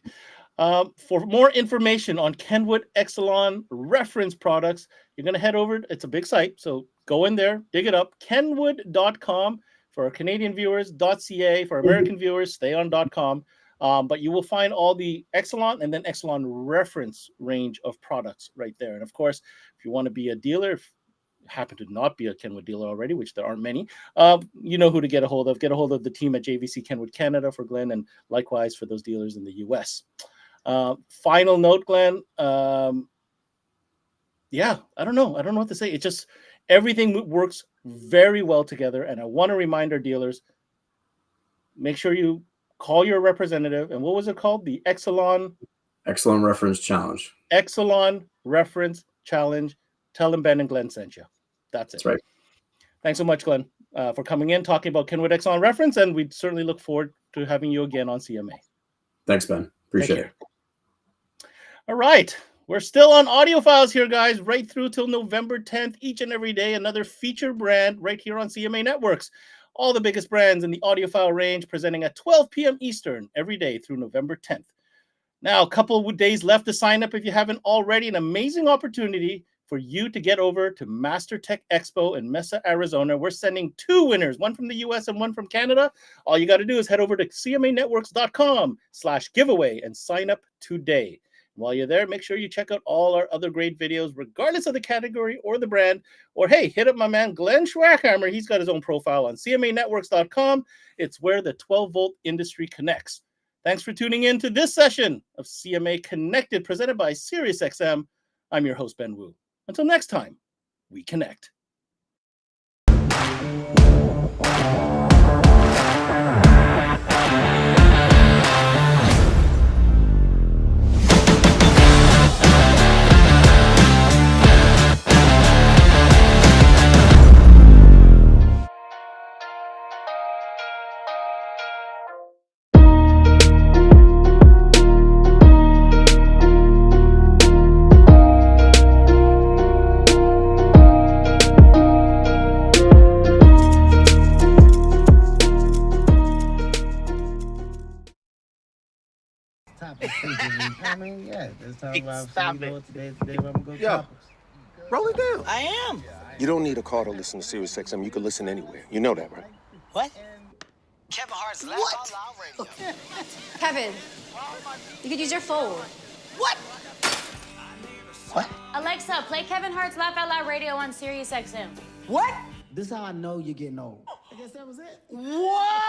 Speaker 2: For more information on Kenwood Excelon Reference products, you're going to head over. It's a big site, so go in there, dig it up. Kenwood.com for our Canadian viewers, .ca for American viewers, stay on .com. But you will find all the Excelon and then Excelon Reference range of products right there. And of course, if you want to be a dealer, if you happen to not be a Kenwood dealer already, which there aren't many, you know who to get a hold of. Get a hold of the team at JVC Kenwood Canada for Glenn, and likewise for those dealers in the US. Final note, Glenn. Yeah, I don't know what to say. It's just everything works very well together. And I want to remind our dealers, make sure you call your representative. And what was it called? The Excelon
Speaker 3: Reference Challenge.
Speaker 2: Excelon Reference Challenge. Tell them Ben and Glenn sent you. That's it.
Speaker 3: That's right. Thanks
Speaker 2: so much, Glenn, for coming in, talking about Kenwood Excelon Reference, and we certainly look forward to having you again on CMA.
Speaker 3: Thanks, Ben. Appreciate it.
Speaker 2: All right. We're still on Audiophiles here, guys, right through till November 10th, each and every day, another feature brand right here on CMA Networks. All the biggest brands in the audiophile range presenting at 12 p.m. Eastern every day through November 10th. Now, a couple of days left to sign up if you haven't already. An amazing opportunity for you to get over to Master Tech Expo in Mesa, Arizona. We're sending 2 winners, one from the US and one from Canada. All you got to do is head over to cmanetworks.com/giveaway and sign up today. While you're there, make sure you check out all our other great videos, regardless of the category or the brand. Or, hey, hit up my man, Glen Swackhamer. He's got his own profile on cmanetworks.com. It's where the 12-volt industry connects. Thanks for tuning in to this session of CMA Connected, presented by SiriusXM. I'm your host, Ben Wu. Until next time, we connect.
Speaker 4: Let's talk about today where I'm going to topics.
Speaker 5: Roll it down.
Speaker 6: I am.
Speaker 5: You don't need a car to listen to SiriusXM. You can listen anywhere. You know that, right?
Speaker 6: What? Kevin Hart's Laugh Out Loud Radio.
Speaker 7: Kevin, you could use your phone.
Speaker 6: What? What?
Speaker 7: Alexa, play Kevin Hart's Laugh Out Loud Radio on SiriusXM.
Speaker 6: What?
Speaker 4: This is how I know you're getting old. I guess that was it.
Speaker 6: What?